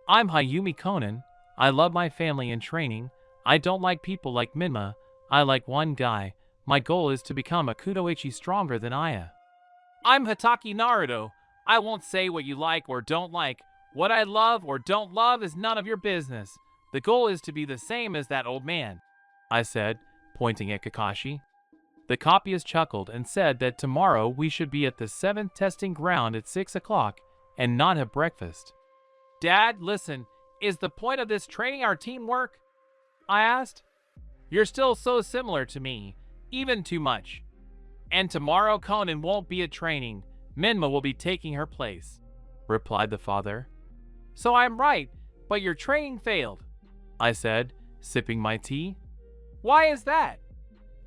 "I'm Hayumi Conan. I love my family and training. I don't like people like Minma. I like one guy. My goal is to become a kunoichi stronger than Aya." "I'm Hatake Naruto. I won't say what you like or don't like. What I love or don't love is none of your business. The goal is to be the same as that old man," I said, pointing at Kakashi. The copyist chuckled and said that tomorrow we should be at the 7th testing ground at 6 o'clock and not have breakfast. "Dad, listen, is the point of this training our teamwork?" I asked. "You're still so similar to me, even too much. And tomorrow Conan won't be at training. Minma will be taking her place," replied the father. "So I'm right, but your training failed," I said, sipping my tea. "Why is that?"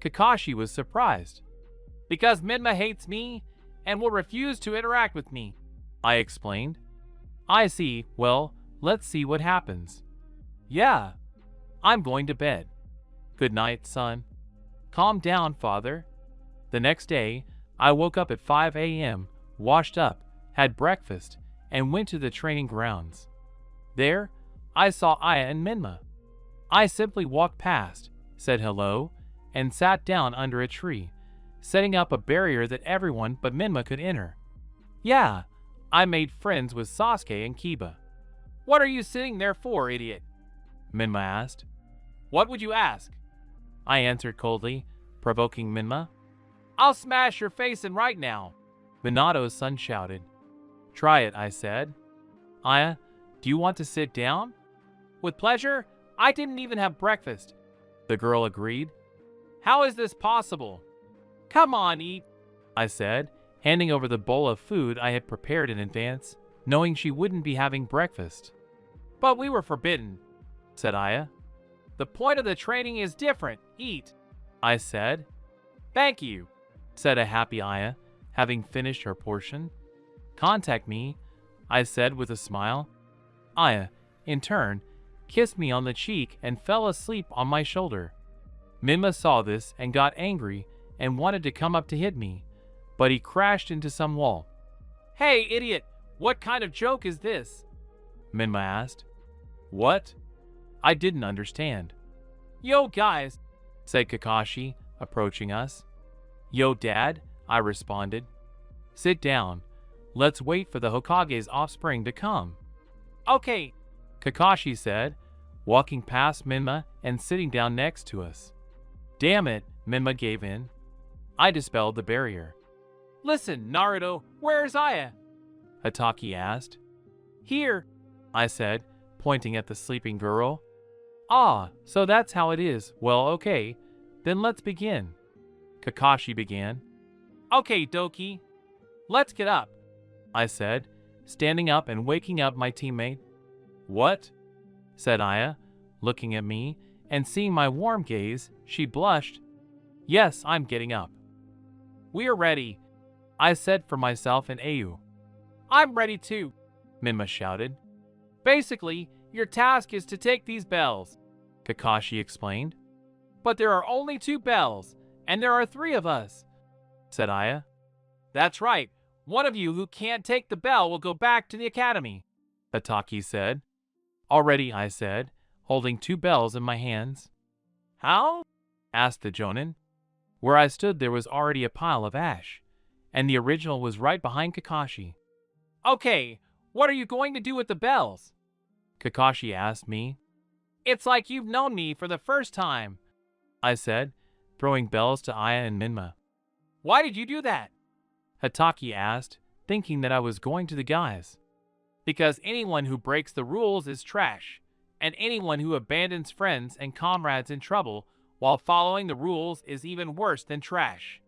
Kakashi was surprised. "Because Minma hates me and will refuse to interact with me," I explained. "I see. Well, let's see what happens." "Yeah. I'm going to bed." "Good night, son." "Calm down, father." The next day, I woke up at 5 a.m., washed up, had breakfast, and went to the training grounds. There, I saw Aya and Minma. I simply walked past, said hello, and sat down under a tree, setting up a barrier that everyone but Minma could enter. Yeah, I made friends with Sasuke and Kiba. "What are you sitting there for, idiot?" Minma asked. "What would you ask?" I answered coldly, provoking Minma. "I'll smash your face in right now," Minato's son shouted. "Try it," I said. "Aya, do you want to sit down?" "With pleasure. I didn't even have breakfast," the girl agreed. "How is this possible?" "Come on, eat," I said, handing over the bowl of food I had prepared in advance, knowing she wouldn't be having breakfast. "But we were forbidden," said Aya. "The point of the training is different. Eat," I said. "Thank you," said a happy Aya, having finished her portion. "Contact me," I said with a smile. Aya, in turn, kissed me on the cheek and fell asleep on my shoulder. Minma saw this and got angry and wanted to come up to hit me, but he crashed into some wall. "Hey, idiot, what kind of joke is this?" Minma asked. "What?" I didn't understand. "Yo, guys," said Kakashi, approaching us. "Yo, Dad," I responded. "Sit down. Let's wait for the Hokage's offspring to come." "Okay," Kakashi said, walking past Minma and sitting down next to us. Damn it, Minma gave in. I dispelled the barrier. "Listen, Naruto, where's Aya?" Hatake asked. "Here," I said, pointing at the sleeping girl. "Ah, so that's how it is. Well, okay, then let's begin." Kakashi began. "Okay, Doki, let's get up," I said, standing up and waking up my teammate. "What?" said Aya, looking at me, and seeing my warm gaze, she blushed. "Yes, I'm getting up." "We're ready," I said for myself and Ayu. "I'm ready too," Minma shouted. "Basically, your task is to take these bells," Kakashi explained. "But there are only 2 bells, and there are 3 of us," said Aya. "That's right. One of you who can't take the bell will go back to the academy," Hatake said. "Already," I said, holding 2 bells in my hands. "How?" asked the Jonin. Where I stood there was already a pile of ash, and the original was right behind Kakashi. "Okay, What are you going to do with the bells? Kakashi asked me. It's like you've known me for the first time, I said, throwing bells to Aya and Minma. Why did you do that? Hataki asked, thinking that I was going to the guys. Because anyone who breaks the rules is trash, and anyone who abandons friends and comrades in trouble while following the rules is even worse than trash.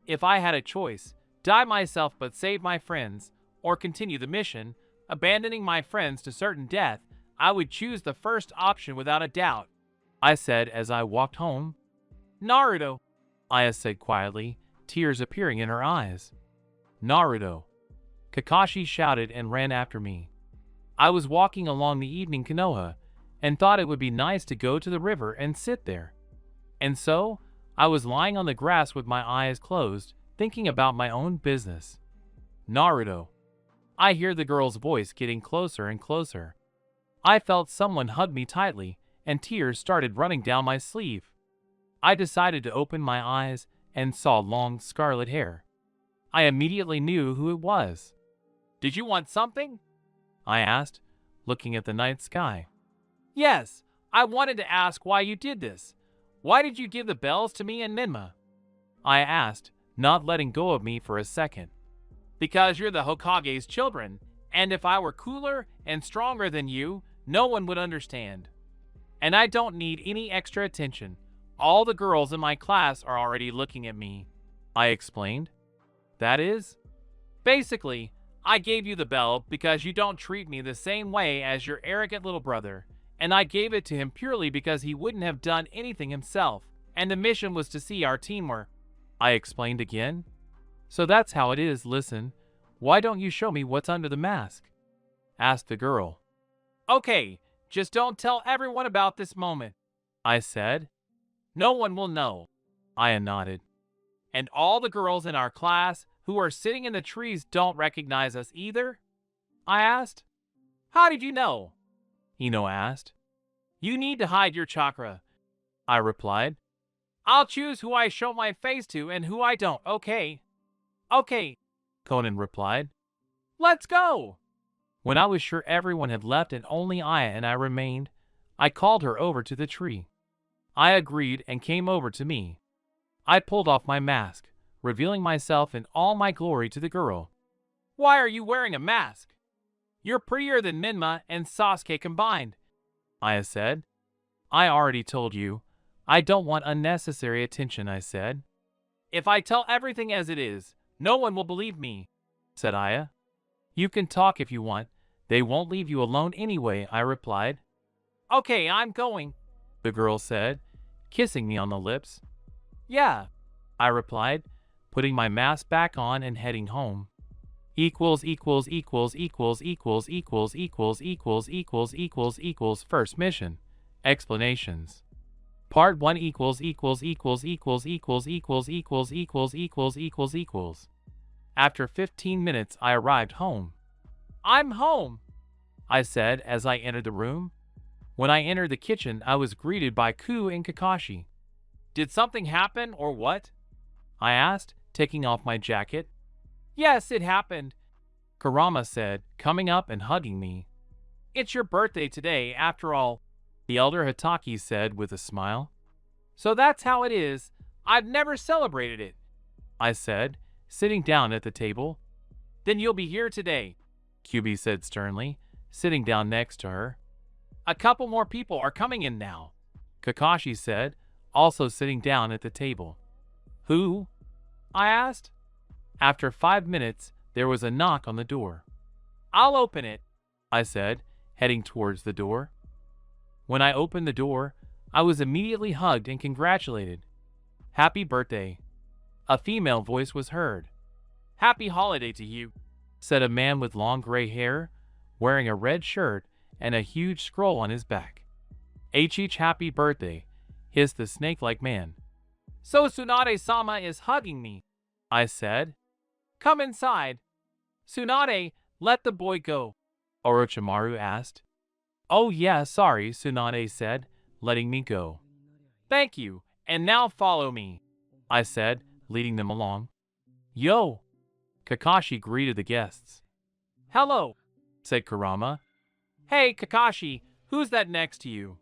If I had a choice, die myself but save my friends, or continue the mission, abandoning my friends to certain death, I would choose the first option without a doubt, I said as I walked home. Naruto, Aya said quietly, tears appearing in her eyes. Naruto. Kakashi shouted and ran after me. I was walking along the evening Konoha and thought it would be nice to go to the river and sit there. And so, I was lying on the grass with my eyes closed, thinking about my own business. Naruto. I hear the girl's voice getting closer and closer. I felt someone hug me tightly, and tears started running down my sleeve. I decided to open my eyes and saw long scarlet hair. I immediately knew who it was. Did you want something? I asked, looking at the night sky. Yes, I wanted to ask why you did this. Why did you give the bells to me and Minma? I asked, not letting go of me for a second. Because you're the Hokage's children, and if I were cooler and stronger than you, no one would understand. And I don't need any extra attention. All the girls in my class are already looking at me, I explained. That is? Basically, I gave you the bell because you don't treat me the same way as your arrogant little brother, and I gave it to him purely because he wouldn't have done anything himself, and the mission was to see our teamwork, I explained again. So that's how it is, listen. Why don't you show me what's under the mask? Asked the girl. Okay, just don't tell everyone about this moment, I said. No one will know, Aya nodded. And all the girls in our class who are sitting in the trees don't recognize us either? I asked. How did you know? Ino asked. You need to hide your chakra, I replied. I'll choose who I show my face to and who I don't, okay? Okay, Conan replied. Let's go! When I was sure everyone had left and only Aya and I remained, I called her over to the tree. I agreed and came over to me. I pulled off my mask, revealing myself in all my glory to the girl. Why are you wearing a mask? You're prettier than Minma and Sasuke combined, Aya said. I already told you. I don't want unnecessary attention, I said. If I tell everything as it is, no one will believe me, said Aya. You can talk if you want. They won't leave you alone anyway, I replied. Okay, I'm going, the girl said, kissing me on the lips. Yeah, I replied, putting my mask back on and heading home. First mission. Explanations. Part 1 After 15 minutes I arrived home. I'm home, I said as I entered the room. When I entered the kitchen, I was greeted by Ku and Kakashi. Did something happen or what? I asked, taking off my jacket. Yes, it happened, Kurama said, coming up and hugging me. It's your birthday today, after all, the elder Hataki said with a smile. So that's how it is. I've never celebrated it, I said, sitting down at the table. Then you'll be here today, Kyubi said sternly, sitting down next to her. A couple more people are coming in now, Kakashi said, also sitting down at the table. Who? I asked. After 5 minutes, there was a knock on the door. I'll open it, I said, heading towards the door. When I opened the door, I was immediately hugged and congratulated. Happy birthday. A female voice was heard. Happy holiday to you, said a man with long gray hair, wearing a red shirt and a huge scroll on his back. H happy birthday, hissed the snake-like man. So Tsunade-sama is hugging me, I said. Come inside. Tsunade, let the boy go, Orochimaru asked. Oh yeah, sorry, Tsunade said, letting me go. Thank you, and now follow me, I said, leading them along. Yo! Kakashi greeted the guests. Hello! said Kurama. Hey, Kakashi, who's that next to you?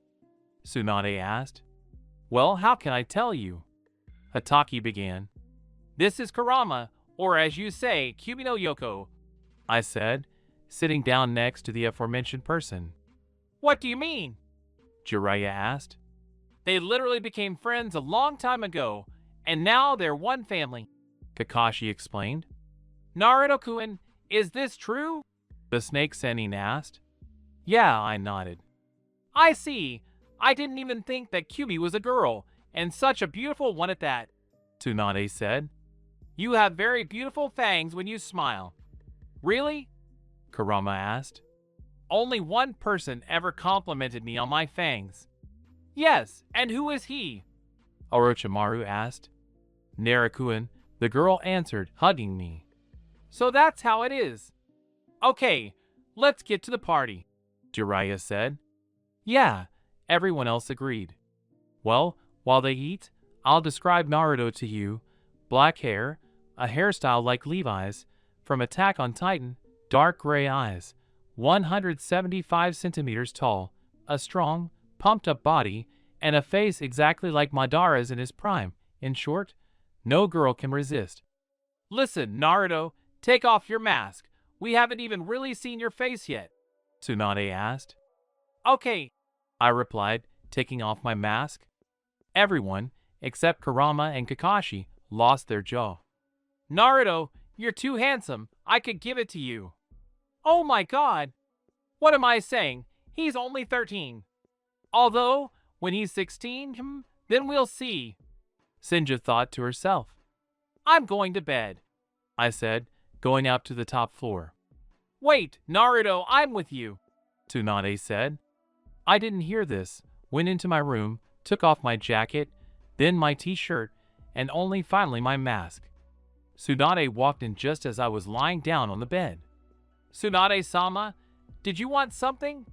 Tsunade asked. Well, how can I tell you? Hataki began. This is Kurama, or as you say, Kyubi no Yoko, I said, sitting down next to the aforementioned person. What do you mean? Jiraiya asked. They literally became friends a long time ago, and now they're one family, Kakashi explained. Naruto-kun, is this true? The snake Sennin asked. Yeah, I nodded. I see. I didn't even think that Kyubi was a girl, and such a beautiful one at that, Tsunade said. You have very beautiful fangs when you smile. Really? Kurama asked. Only one person ever complimented me on my fangs. Yes, and who is he? Orochimaru asked. Naruto-kun, the girl answered, hugging me. So that's how it is. Okay, let's get to the party, Jiraiya said. Yeah, everyone else agreed. Well, while they eat, I'll describe Naruto to you. Black hair, a hairstyle like Levi's, from Attack on Titan, dark gray eyes, 175 centimeters tall, a strong, pumped-up body, and a face exactly like Madara's in his prime. In short, no girl can resist. Listen, Naruto, take off your mask. We haven't even really seen your face yet, Tsunade asked. Okay, I replied, taking off my mask. Everyone, except Kurama and Kakashi, lost their jaw. Naruto, you're too handsome. I could give it to you. Oh my god! What am I saying? He's only 13. Although, when he's 16, then we'll see, Sinja thought to herself. I'm going to bed, I said, going up to the top floor. Wait, Naruto, I'm with you, Tsunade said. I didn't hear this, went into my room, took off my jacket, then my t-shirt, and only finally my mask. Tsunade walked in just as I was lying down on the bed. Tsunade-sama, did you want something?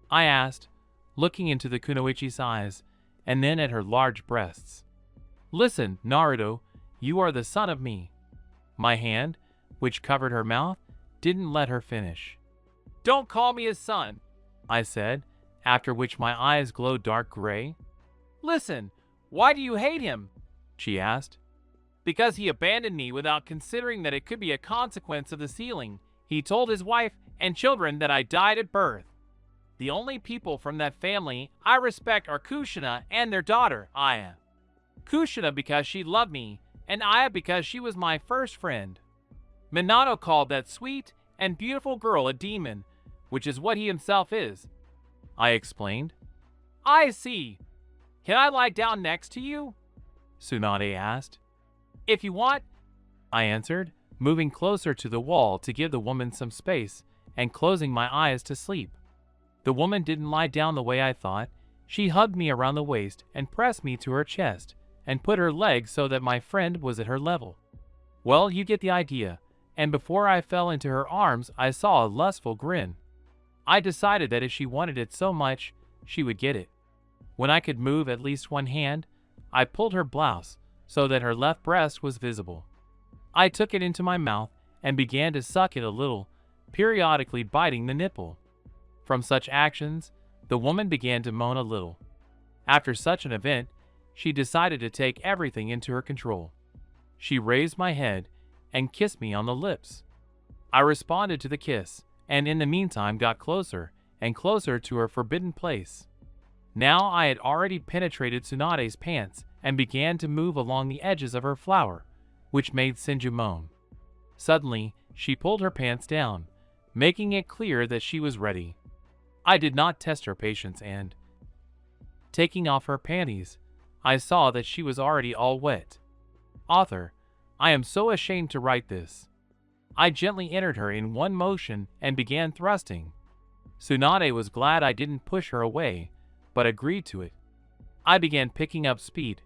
I asked, looking into the kunoichi's eyes, and then at her large breasts. Listen, Naruto, you are the son of me. My hand, which covered her mouth, didn't let her finish. Don't call me his son, I said, after which my eyes glowed dark gray. Listen, why do you hate him? She asked. Because he abandoned me without considering that it could be a consequence of the sealing. He told his wife and children that I died at birth. The only people from that family I respect are Kushina and their daughter, Aya. Kushina because she loved me, and Aya because she was my first friend. Minato called that sweet and beautiful girl a demon, which is what he himself is, I explained. I see. Can I lie down next to you? Tsunade asked. If you want, I answered, moving closer to the wall to give the woman some space and closing my eyes to sleep. The woman didn't lie down the way I thought. She hugged me around the waist and pressed me to her chest and put her legs so that my friend was at her level. Well, you get the idea, and before I fell into her arms, I saw a lustful grin. I decided that if she wanted it so much, she would get it. When I could move at least one hand, I pulled her blouse so that her left breast was visible. I took it into my mouth and began to suck it a little, periodically biting the nipple. From such actions, the woman began to moan a little. After such an event, she decided to take everything into her control. She raised my head and kissed me on the lips. I responded to the kiss, and in the meantime got closer and closer to her forbidden place. Now I had already penetrated Tsunade's pants and began to move along the edges of her flower, which made Senju moan. Suddenly, she pulled her pants down, making it clear that she was ready. I did not test her patience and, taking off her panties, I saw that she was already all wet. Author, I am so ashamed to write this. I gently entered her in one motion and began thrusting. Tsunade was glad I didn't push her away, but agreed to it. I began picking up speed,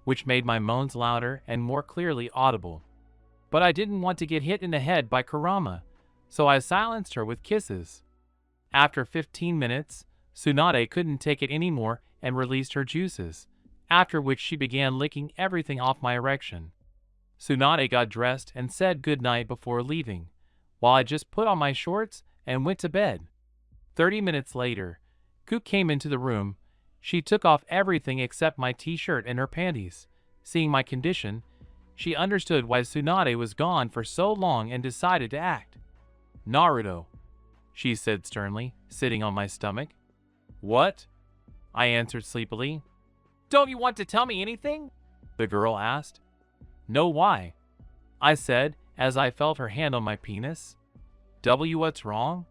which made my moans louder and more clearly audible. But I didn't want to get hit in the head by Kurama, so I silenced her with kisses. After 15 minutes, Tsunade couldn't take it anymore and released her juices, after which she began licking everything off my erection. Tsunade got dressed and said goodnight before leaving, while I just put on my shorts and went to bed. 30 minutes later, Ku came into the room. She took off everything except my t-shirt and her panties. Seeing my condition, she understood why Tsunade was gone for so long and decided to act. "Naruto," she said sternly, sitting on my stomach. "What?" I answered sleepily. "Don't you want to tell me anything?" the girl asked. "No, why?" I said as I felt her hand on my penis. What's wrong?"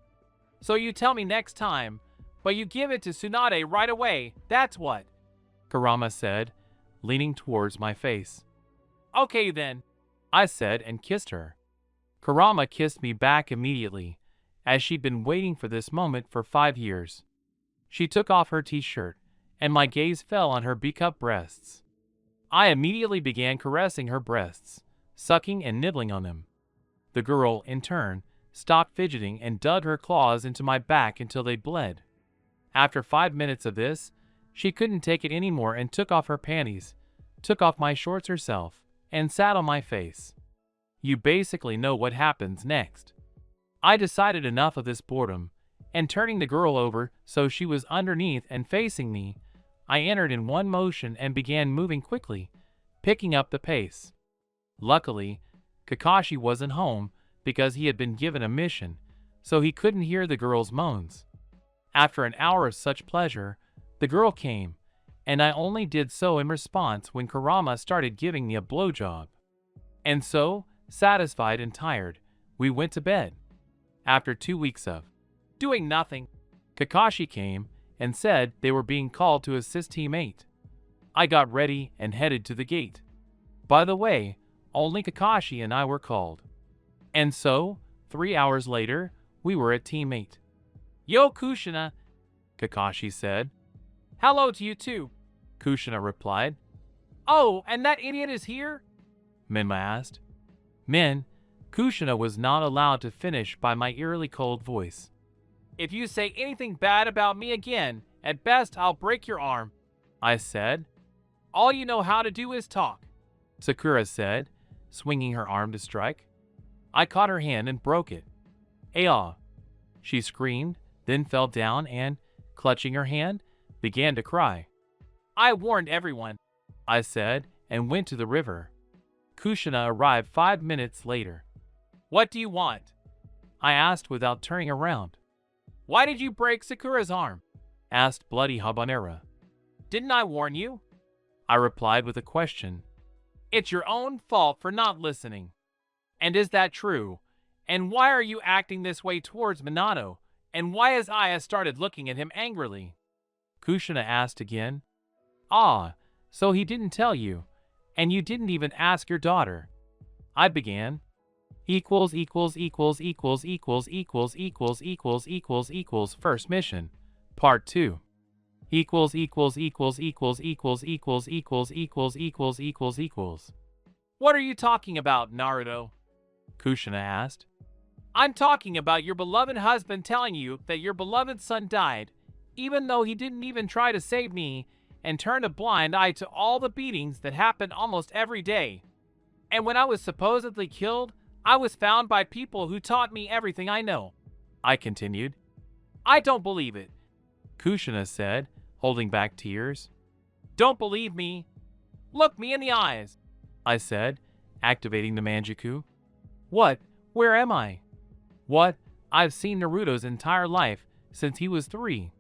"So you tell me next time, but you give it to Tsunade right away, that's what," Kurama said, leaning towards my face. "Okay then," I said and kissed her. Kurama kissed me back immediately, as she'd been waiting for this moment for 5 years. She took off her t-shirt, and my gaze fell on her beak-up breasts. I immediately began caressing her breasts, sucking and nibbling on them. The girl, in turn, stopped fidgeting and dug her claws into my back until they bled. After 5 minutes of this, she couldn't take it anymore and took off her panties, took off my shorts herself, and sat on my face. You basically know what happens next. I decided enough of this boredom, and turning the girl over so she was underneath and facing me, I entered in one motion and began moving quickly, picking up the pace. Luckily, Kakashi wasn't home because he had been given a mission, so he couldn't hear the girl's moans. After an hour of such pleasure, the girl came, and I only did so in response when Kurama started giving me a blowjob. And so, satisfied and tired, we went to bed. After 2 weeks of doing nothing, Kakashi came and said they were being called to assist Team 8. I got ready and headed to the gate. By the way, only Kakashi and I were called. And so, 3 hours later, we were at Team 8. "Yo, Kushina," Kakashi said. "Hello to you too," Kushina replied. "Oh, and that idiot is here?" Menma asked. Kushina was not allowed to finish by my eerily cold voice. "If you say anything bad about me again, at best I'll break your arm," I said. "All you know how to do is talk," Sakura said, swinging her arm to strike. I caught her hand and broke it. "Aah!" she screamed, then fell down and, clutching her hand, began to cry. "I warned everyone," I said, and went to the river. Kushina arrived 5 minutes later. "What do you want?" I asked without turning around. "Why did you break Sakura's arm?" asked Bloody Habanera. "Didn't I warn you?" I replied with a question. "It's your own fault for not listening." "And is that true? And why are you acting this way towards Minato? And why has Aya started looking at him angrily?" Kushina asked again. "Ah, so he didn't tell you, and you didn't even ask your daughter." I began. First mission, part 2. What are you talking about, Naruto? Kushina asked. "I'm talking about your beloved husband telling you that your beloved son died, even though he didn't even try to save me and turned a blind eye to all the beatings that happened almost every day. And when I was supposedly killed, I was found by people who taught me everything I know," I continued. "I don't believe it," Kushina said, holding back tears. "Don't believe me? Look me in the eyes," I said, activating the Manjiku. "What? Where am I?" "What? I've seen Naruto's entire life since he was 3.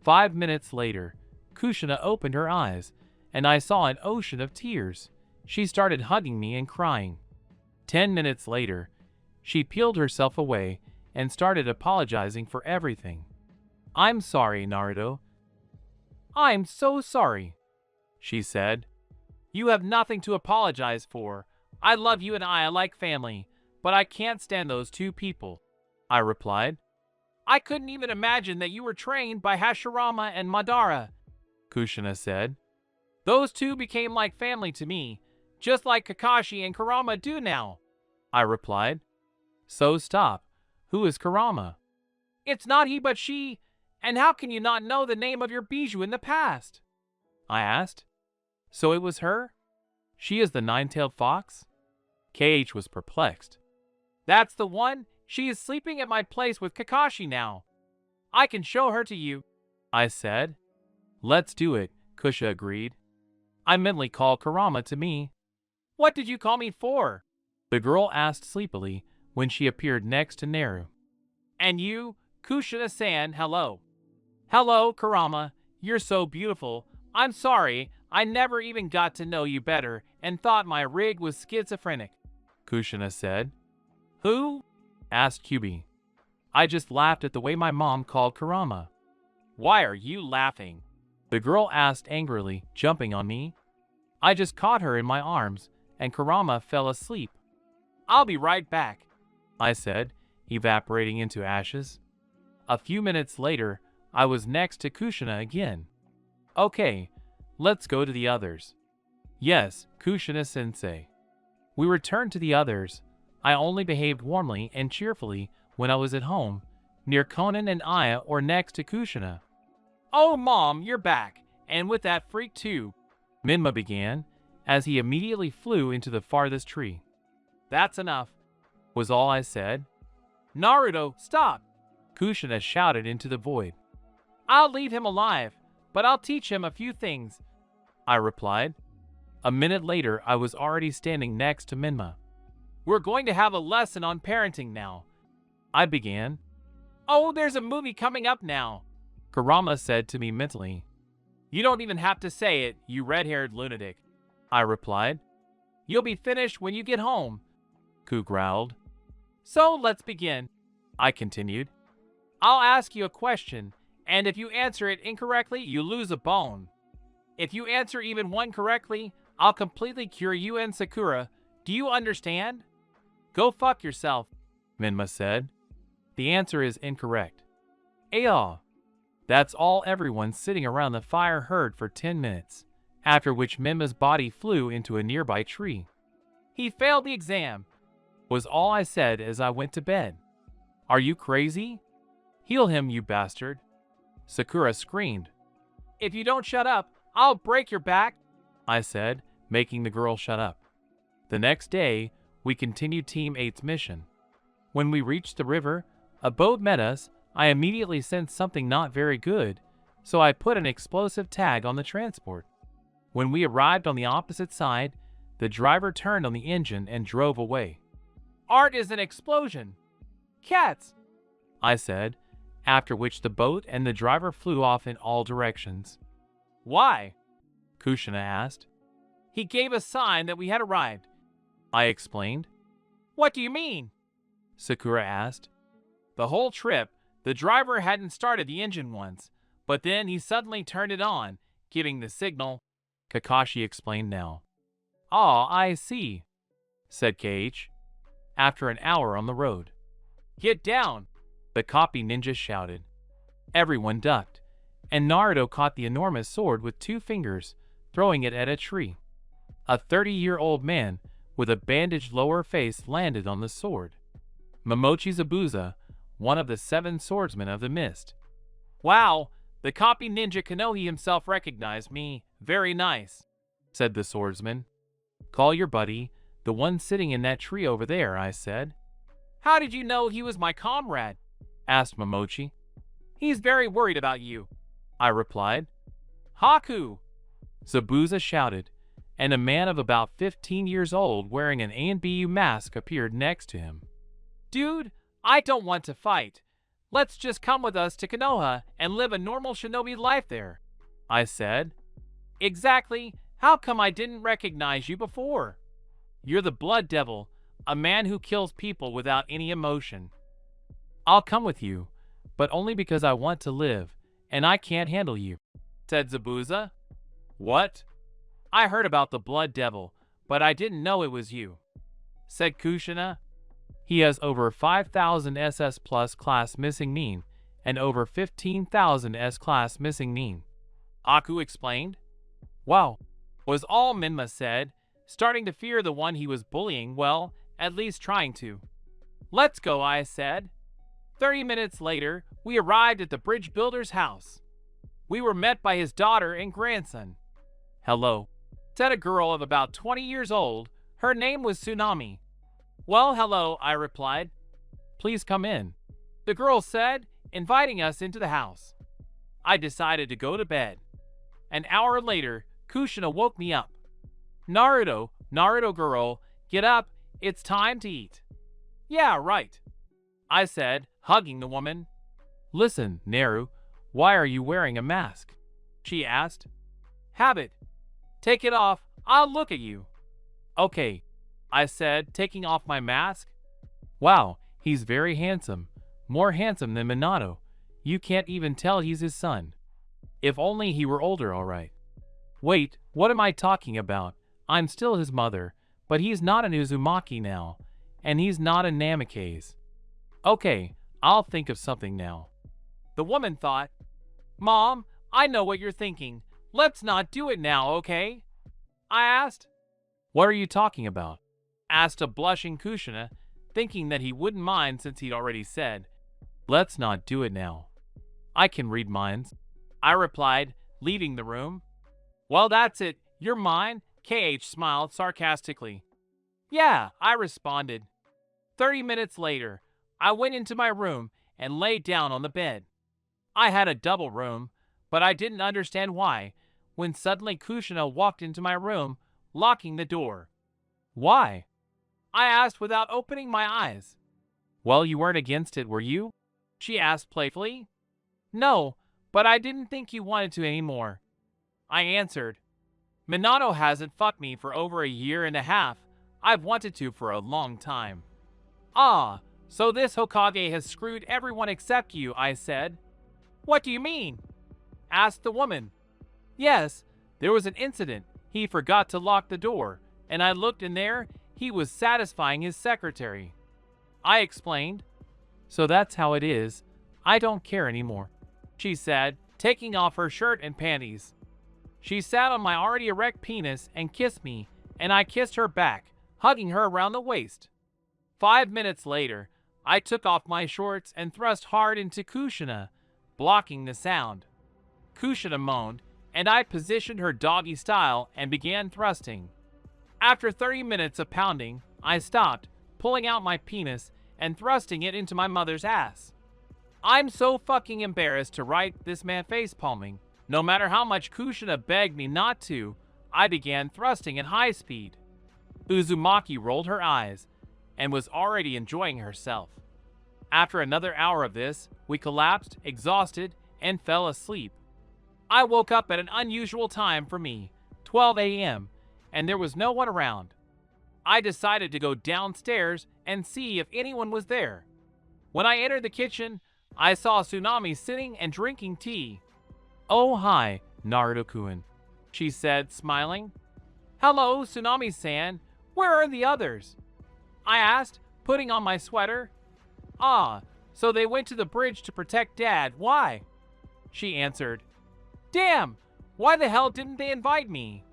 5 minutes later, Kushina opened her eyes, and I saw an ocean of tears. She started hugging me and crying. 10 minutes later, she peeled herself away and started apologizing for everything. "I'm sorry, Naruto." "I'm so sorry," she said. "You have nothing to apologize for. I love you and Aya like family, but I can't stand those two people," I replied. "I couldn't even imagine that you were trained by Hashirama and Madara," Kushina said. "Those two became like family to me, just like Kakashi and Kurama do now," I replied. "So stop. Who is Kurama?" "It's not he but she, and how can you not know the name of your bijou in the past?" I asked. "So it was her? She is the nine-tailed fox?" KH was perplexed. "That's the one, She is sleeping at my place with Kakashi now. I can show her to you, I said. Let's do it, Kusha agreed. I mentally called Kurama to me. What did you call me for? The girl asked sleepily when she appeared next to Naru. And you, Kushina-san, hello. Hello, Kurama. You're so beautiful. I'm sorry, I never even got to know you better and thought my rig was schizophrenic, Kushina said. Who? Asked Kyubi. I just laughed at the way my mom called Kurama. Why are you laughing? The girl asked angrily, jumping on me. I just caught her in my arms, and Kurama fell asleep. I'll be right back, I said, evaporating into ashes. A few minutes later, I was next to Kushina again. Okay, let's go to the others. Yes, Kushina-sensei. We returned to the others. I only behaved warmly and cheerfully when I was at home, near Conan and Aya or next to Kushina. Oh, Mom, you're back, and with that freak too, Minma began, as he immediately flew into the farthest tree. That's enough, was all I said. Naruto, stop! Kushina shouted into the void. I'll leave him alive, but I'll teach him a few things, I replied. A minute later, I was already standing next to Minma. We're going to have a lesson on parenting now, I began. Oh, there's a movie coming up now, Kurama said to me mentally. You don't even have to say it, you red-haired lunatic, I replied. You'll be finished when you get home, Ku growled. So let's begin, I continued. I'll ask you a question, and if you answer it incorrectly, you lose a bone. If you answer even one correctly, I'll completely cure you and Sakura. Do you understand? Go fuck yourself, Minma said. The answer is incorrect. Aw. That's all everyone sitting around the fire heard for 10 minutes, after which Minma's body flew into a nearby tree. He failed the exam, was all I said as I went to bed. Are you crazy? Heal him, you bastard, Sakura screamed. If you don't shut up, I'll break your back, I said, making the girl shut up. The next day, we continued Team 8's mission. When we reached the river, a boat met us. I immediately sensed something not very good, so I put an explosive tag on the transport. When we arrived on the opposite side, the driver turned on the engine and drove away. Art is an explosion. Cats, I said, after which the boat and the driver flew off in all directions. Why? Kushina asked. He gave a sign that we had arrived, I explained. What do you mean? Sakura asked. The whole trip, the driver hadn't started the engine once, but then he suddenly turned it on, giving the signal, Kakashi explained now. Ah, I see, said KH, after an hour on the road. Get down, the copy ninja shouted. Everyone ducked, and Naruto caught the enormous sword with 2 fingers, throwing it at a tree. A 30-year-old man with a bandaged lower face landed on the sword. Momochi Zabuza, one of the 7 swordsmen of the mist. Wow, the copy ninja Kanohi himself recognized me. Very nice, said the swordsman. Call your buddy, the one sitting in that tree over there, I said. How did you know he was my comrade? Asked Momochi. He's very worried about you, I replied. Haku! Zabuza shouted, and a man of about 15 years old wearing an ANBU mask appeared next to him. Dude, I don't want to fight. Let's just come with us to Konoha and live a normal shinobi life there, I said. Exactly. How come I didn't recognize you before? You're the Blood Devil, a man who kills people without any emotion. I'll come with you, but only because I want to live, and I can't handle you, said Zabuza. What? I heard about the Blood Devil, but I didn't know it was you, said Kushina. He has over 5,000 SS Plus class missing nin and over 15,000 S class missing nin, Aku explained. Wow, was all Minma said, starting to fear the one he was bullying, well, at least trying to. Let's go, I said. 30 minutes later, we arrived at the bridge builder's house. We were met by his daughter and grandson. Hello, said a girl of about 20 years old. Her name was Tsunami. Well, hello, I replied. please come in," the girl said, inviting us into the house. I decided to go to bed. An hour later, Kushina woke me up. "Naruto, Naruto girl, get up, it's time to eat." "Yeah, right," I said, hugging the woman. "Listen, Naru, why are you wearing a mask?" she asked. "Habit. Take it off, I'll look at you." "Okay," I said, taking off my mask. "Wow, he's very handsome. More handsome than Minato. You can't even tell he's his son. If only he were older, alright." "Wait, what am I talking about? I'm still his mother, but he's not an Uzumaki now, and he's not a Namikaze." "Okay, I'll think of something now." The woman thought, "Mom, I know what you're thinking. Let's not do it now, okay?" I asked. "What are you talking about?" asked a blushing Kushina, thinking that he wouldn't mind since he'd already said, "Let's not do it now." "I can read minds," I replied, leaving the room. "Well, that's it. You're mine," KH smiled sarcastically. "Yeah," I responded. 30 minutes later, I went into my room and lay down on the bed. I had a double room, but I didn't understand why, when suddenly Kushina walked into my room, locking the door. "Why?" I asked without opening my eyes. "Well, you weren't against it, were you?" she asked playfully. "No, but I didn't think you wanted to anymore," I answered. "Minato hasn't fucked me for over a year and a half. I've wanted to for a long time." "Ah, so this Hokage has screwed everyone except you," I said. "What do you mean?" asked the woman. "Yes, there was an incident. He forgot to lock the door, and I looked in there. He was satisfying his secretary," I explained. "So that's how it is. I don't care anymore," she said, taking off her shirt and panties. She sat on my already erect penis and kissed me, and I kissed her back, hugging her around the waist. 5 minutes later, I took off my shorts and thrust hard into Kushina, blocking the sound. Kushina moaned, and I positioned her doggy style and began thrusting. After 30 minutes of pounding, I stopped, pulling out my penis and thrusting it into my mother's ass. I'm so fucking embarrassed to write this man facepalming. No matter how much Kushina begged me not to, I began thrusting at high speed. Uzumaki rolled her eyes and was already enjoying herself. After another hour of this, we collapsed, exhausted, and fell asleep. I woke up at an unusual time for me, 12 a.m., and there was no one around. I decided to go downstairs and see if anyone was there. When I entered the kitchen, I saw Tsunami sitting and drinking tea. "Oh, hi, Naruto-kun," she said, smiling. "Hello, Tsunami-san. Where are the others?" I asked, putting on my sweater. "Ah, so they went to the bridge to protect Dad. Why?" She answered. "Damn, why the hell didn't they invite me?"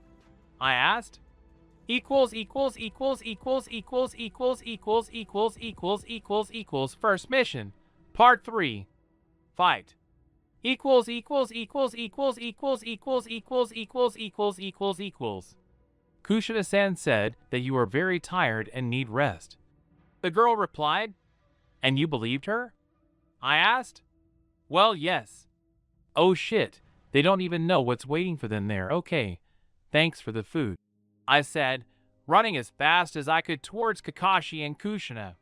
I asked. First mission, part 3. Fight. Kushina-san said that you are very tired and need rest. The girl replied. "And you believed her?" I asked. "Well, yes." "Oh shit, they don't even know what's waiting for them there. Okay, thanks for the food," I said, running as fast as I could towards Kakashi and Kushina.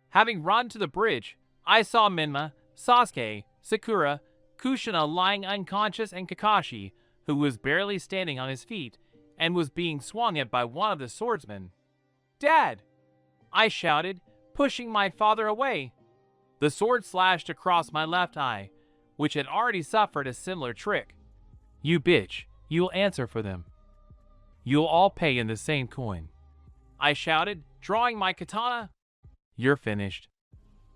Having run to the bridge, I saw Minma, Sasuke, Sakura, Kushina lying unconscious, and Kakashi, who was barely standing on his feet and was being swung at by one of the swordsmen. "Dad!" I shouted, pushing my father away. The sword slashed across my left eye, which had already suffered a similar trick. "You bitch, you'll answer for them. You'll all pay in the same coin," I shouted, drawing my katana. "You're finished."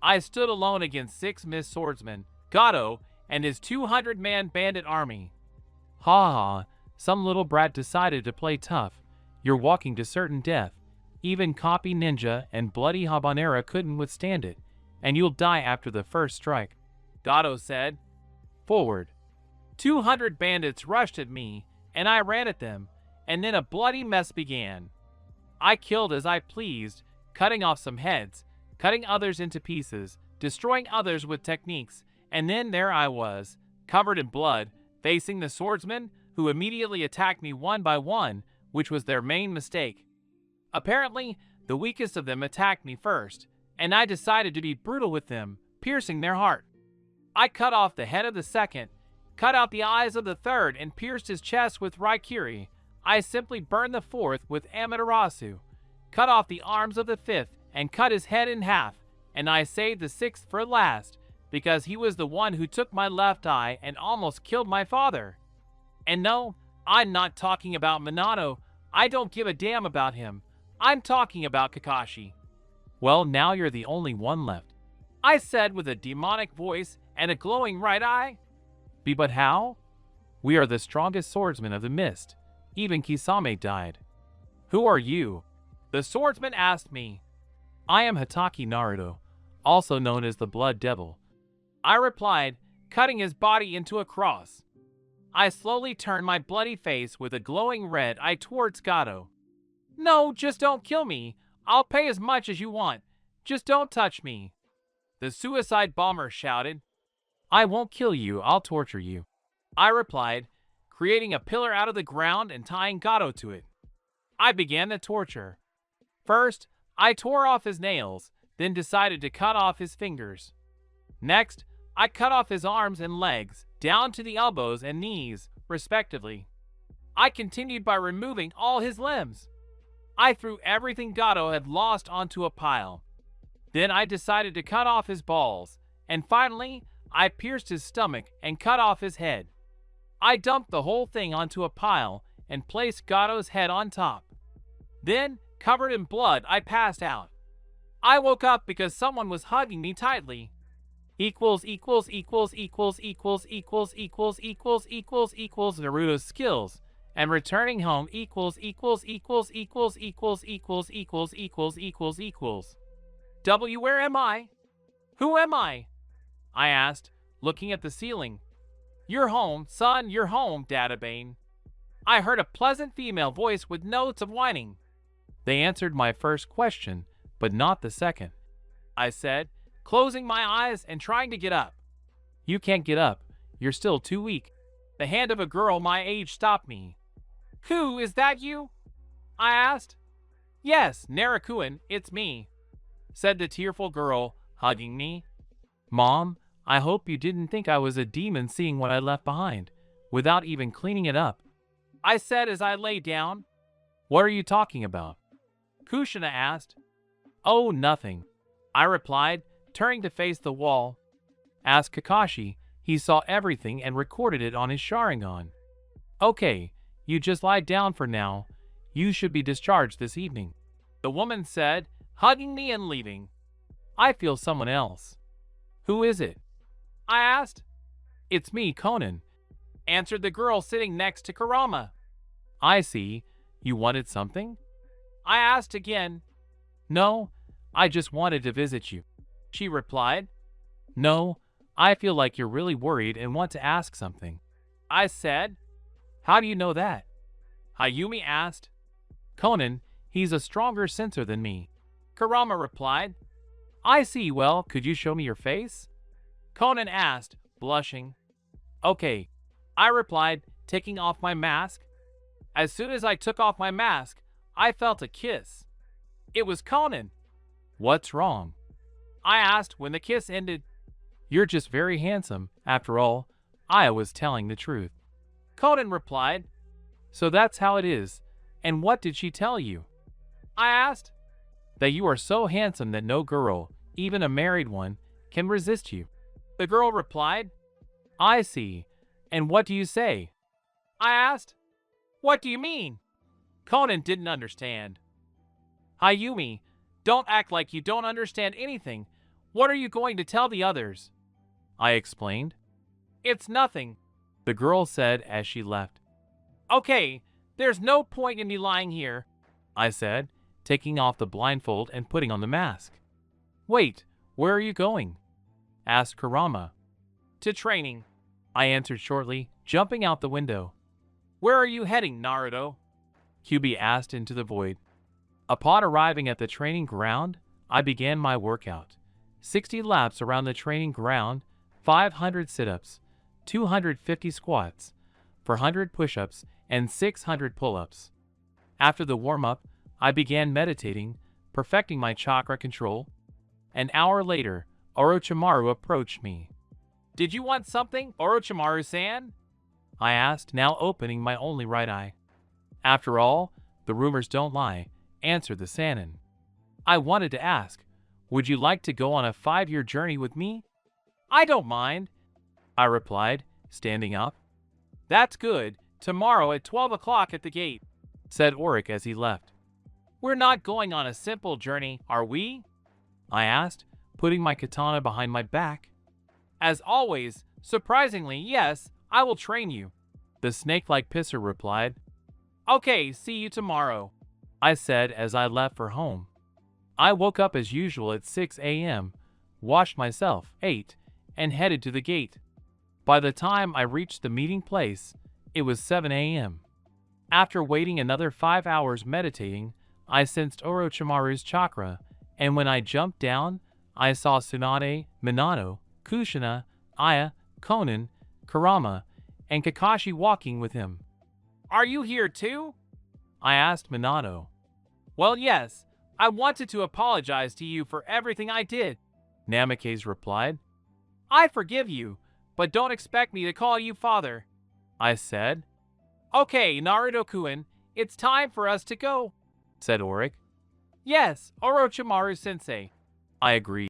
I stood alone against 6 missed swordsmen, Gato, and his 200-man bandit army. "Ha ha, some little brat decided to play tough. You're walking to certain death. Even Copy Ninja and Bloody Habanera couldn't withstand it, and you'll die after the first strike," Gato said. "Forward." 200 bandits rushed at me, and I ran at them, and then a bloody mess began. I killed as I pleased, cutting off some heads, cutting others into pieces, destroying others with techniques, and then there I was, covered in blood, facing the swordsmen who immediately attacked me one by one, which was their main mistake. Apparently, the weakest of them attacked me first, and I decided to be brutal with them, piercing their heart. I cut off the head of the second, cut out the eyes of the third, and pierced his chest with Raikiri. I simply burned the fourth with Amaterasu, cut off the arms of the fifth, and cut his head in half, and I saved the sixth for last, because he was the one who took my left eye and almost killed my father. And no, I'm not talking about Minato. I don't give a damn about him. I'm talking about Kakashi. Well, now you're the only one left, I said with a demonic voice and a glowing right eye. But how? We are the strongest swordsmen of the mist. Even Kisame died. Who are you? The swordsman asked me. I am Hatake Naruto, also known as the Blood Devil, I replied, cutting his body into a cross. I slowly turned my bloody face with a glowing red eye towards Gato. No, just don't kill me. I'll pay as much as you want. Just don't touch me. The suicide bomber shouted. I won't kill you, I'll torture you, I replied, creating a pillar out of the ground and tying Gato to it. I began the torture. First, I tore off his nails, then decided to cut off his fingers. Next, I cut off his arms and legs, down to the elbows and knees, respectively. I continued by removing all his limbs. I threw everything Gato had lost onto a pile. Then I decided to cut off his balls, and finally, I pierced his stomach and cut off his head. I dumped the whole thing onto a pile and placed Gato's head on top. Then, covered in blood, I passed out. I woke up because someone was hugging me tightly. Naruto's skills, and returning home Where am I? Who am I? I asked, looking at the ceiling. You're home, son, you're home, Databane. I heard a pleasant female voice with notes of whining. They answered my first question, but not the second, I said, closing my eyes and trying to get up. You can't get up. You're still too weak. The hand of a girl my age stopped me. Who, is that you? I asked. Yes, Naruto, it's me, said the tearful girl, hugging me. Mom, I hope you didn't think I was a demon seeing what I left behind, without even cleaning it up, I said as I lay down. What are you talking about? Kushina asked. Oh, nothing, I replied, turning to face the wall. Ask Kakashi. He saw everything and recorded it on his Sharingan. Okay, you just lie down for now. You should be discharged this evening, the woman said, hugging me and leaving. I feel someone else. Who is it? I asked. It's me, Conan, answered the girl sitting next to Kurama. I see. You wanted something? I asked again. No, I just wanted to visit you, she replied. No, I feel like you're really worried and want to ask something, I said. How do you know that? Hayumi asked. Conan, he's a stronger sensor than me, Kurama replied. I see. Well, could you show me your face? Conan asked, blushing. Okay, I replied, taking off my mask. As soon as I took off my mask, I felt a kiss. It was Conan. What's wrong? I asked when the kiss ended. You're just very handsome. After all, I was telling the truth, Conan replied. So that's how it is. And what did she tell you? I asked. That you are so handsome that no girl, even a married one, can resist you, the girl replied. I see. And what do you say? I asked. What do you mean? Conan didn't understand. Hayumi, don't act like you don't understand anything. What are you going to tell the others? I explained. It's nothing, the girl said as she left. Okay, there's no point in me lying here, I said, taking off the blindfold and putting on the mask. Wait, where are you going? Asked Kurama. To training, I answered shortly, jumping out the window. Where are you heading, Naruto? Kyubi asked into the void. Upon arriving at the training ground, I began my workout. 60 laps around the training ground, 500 sit-ups, 250 squats, 400 push-ups, and 600 pull-ups. After the warm-up, I began meditating, perfecting my chakra control. An hour later, Orochimaru approached me. "Did you want something, Orochimaru-san?" I asked, now opening my only right eye. "After all, the rumors don't lie," answered the Sannin. I wanted to ask, "Would you like to go on a 5-year journey with me?" "I don't mind," I replied, standing up. "That's good. Tomorrow at 12 o'clock at the gate," said Auric as he left. "We're not going on a simple journey, are we?" I asked, putting my katana behind my back. "As always, surprisingly, yes, I will train you," the snake-like pisser replied. "Okay, see you tomorrow," I said as I left for home. I woke up as usual at 6 a.m., washed myself, ate, and headed to the gate. By the time I reached the meeting place, it was 7 a.m. After waiting another 5 hours meditating, I sensed Orochimaru's chakra, and when I jumped down, I saw Tsunade, Minato, Kushina, Aya, Konan, Kurama, and Kakashi walking with him. "Are you here too?" I asked Minato. "Well, yes. I wanted to apologize to you for everything I did," Namikaze replied. "I forgive you, but don't expect me to call you father," I said. "Okay, Naruto-kun, it's time for us to go," said Auric. "Yes, Orochimaru-sensei," I agreed.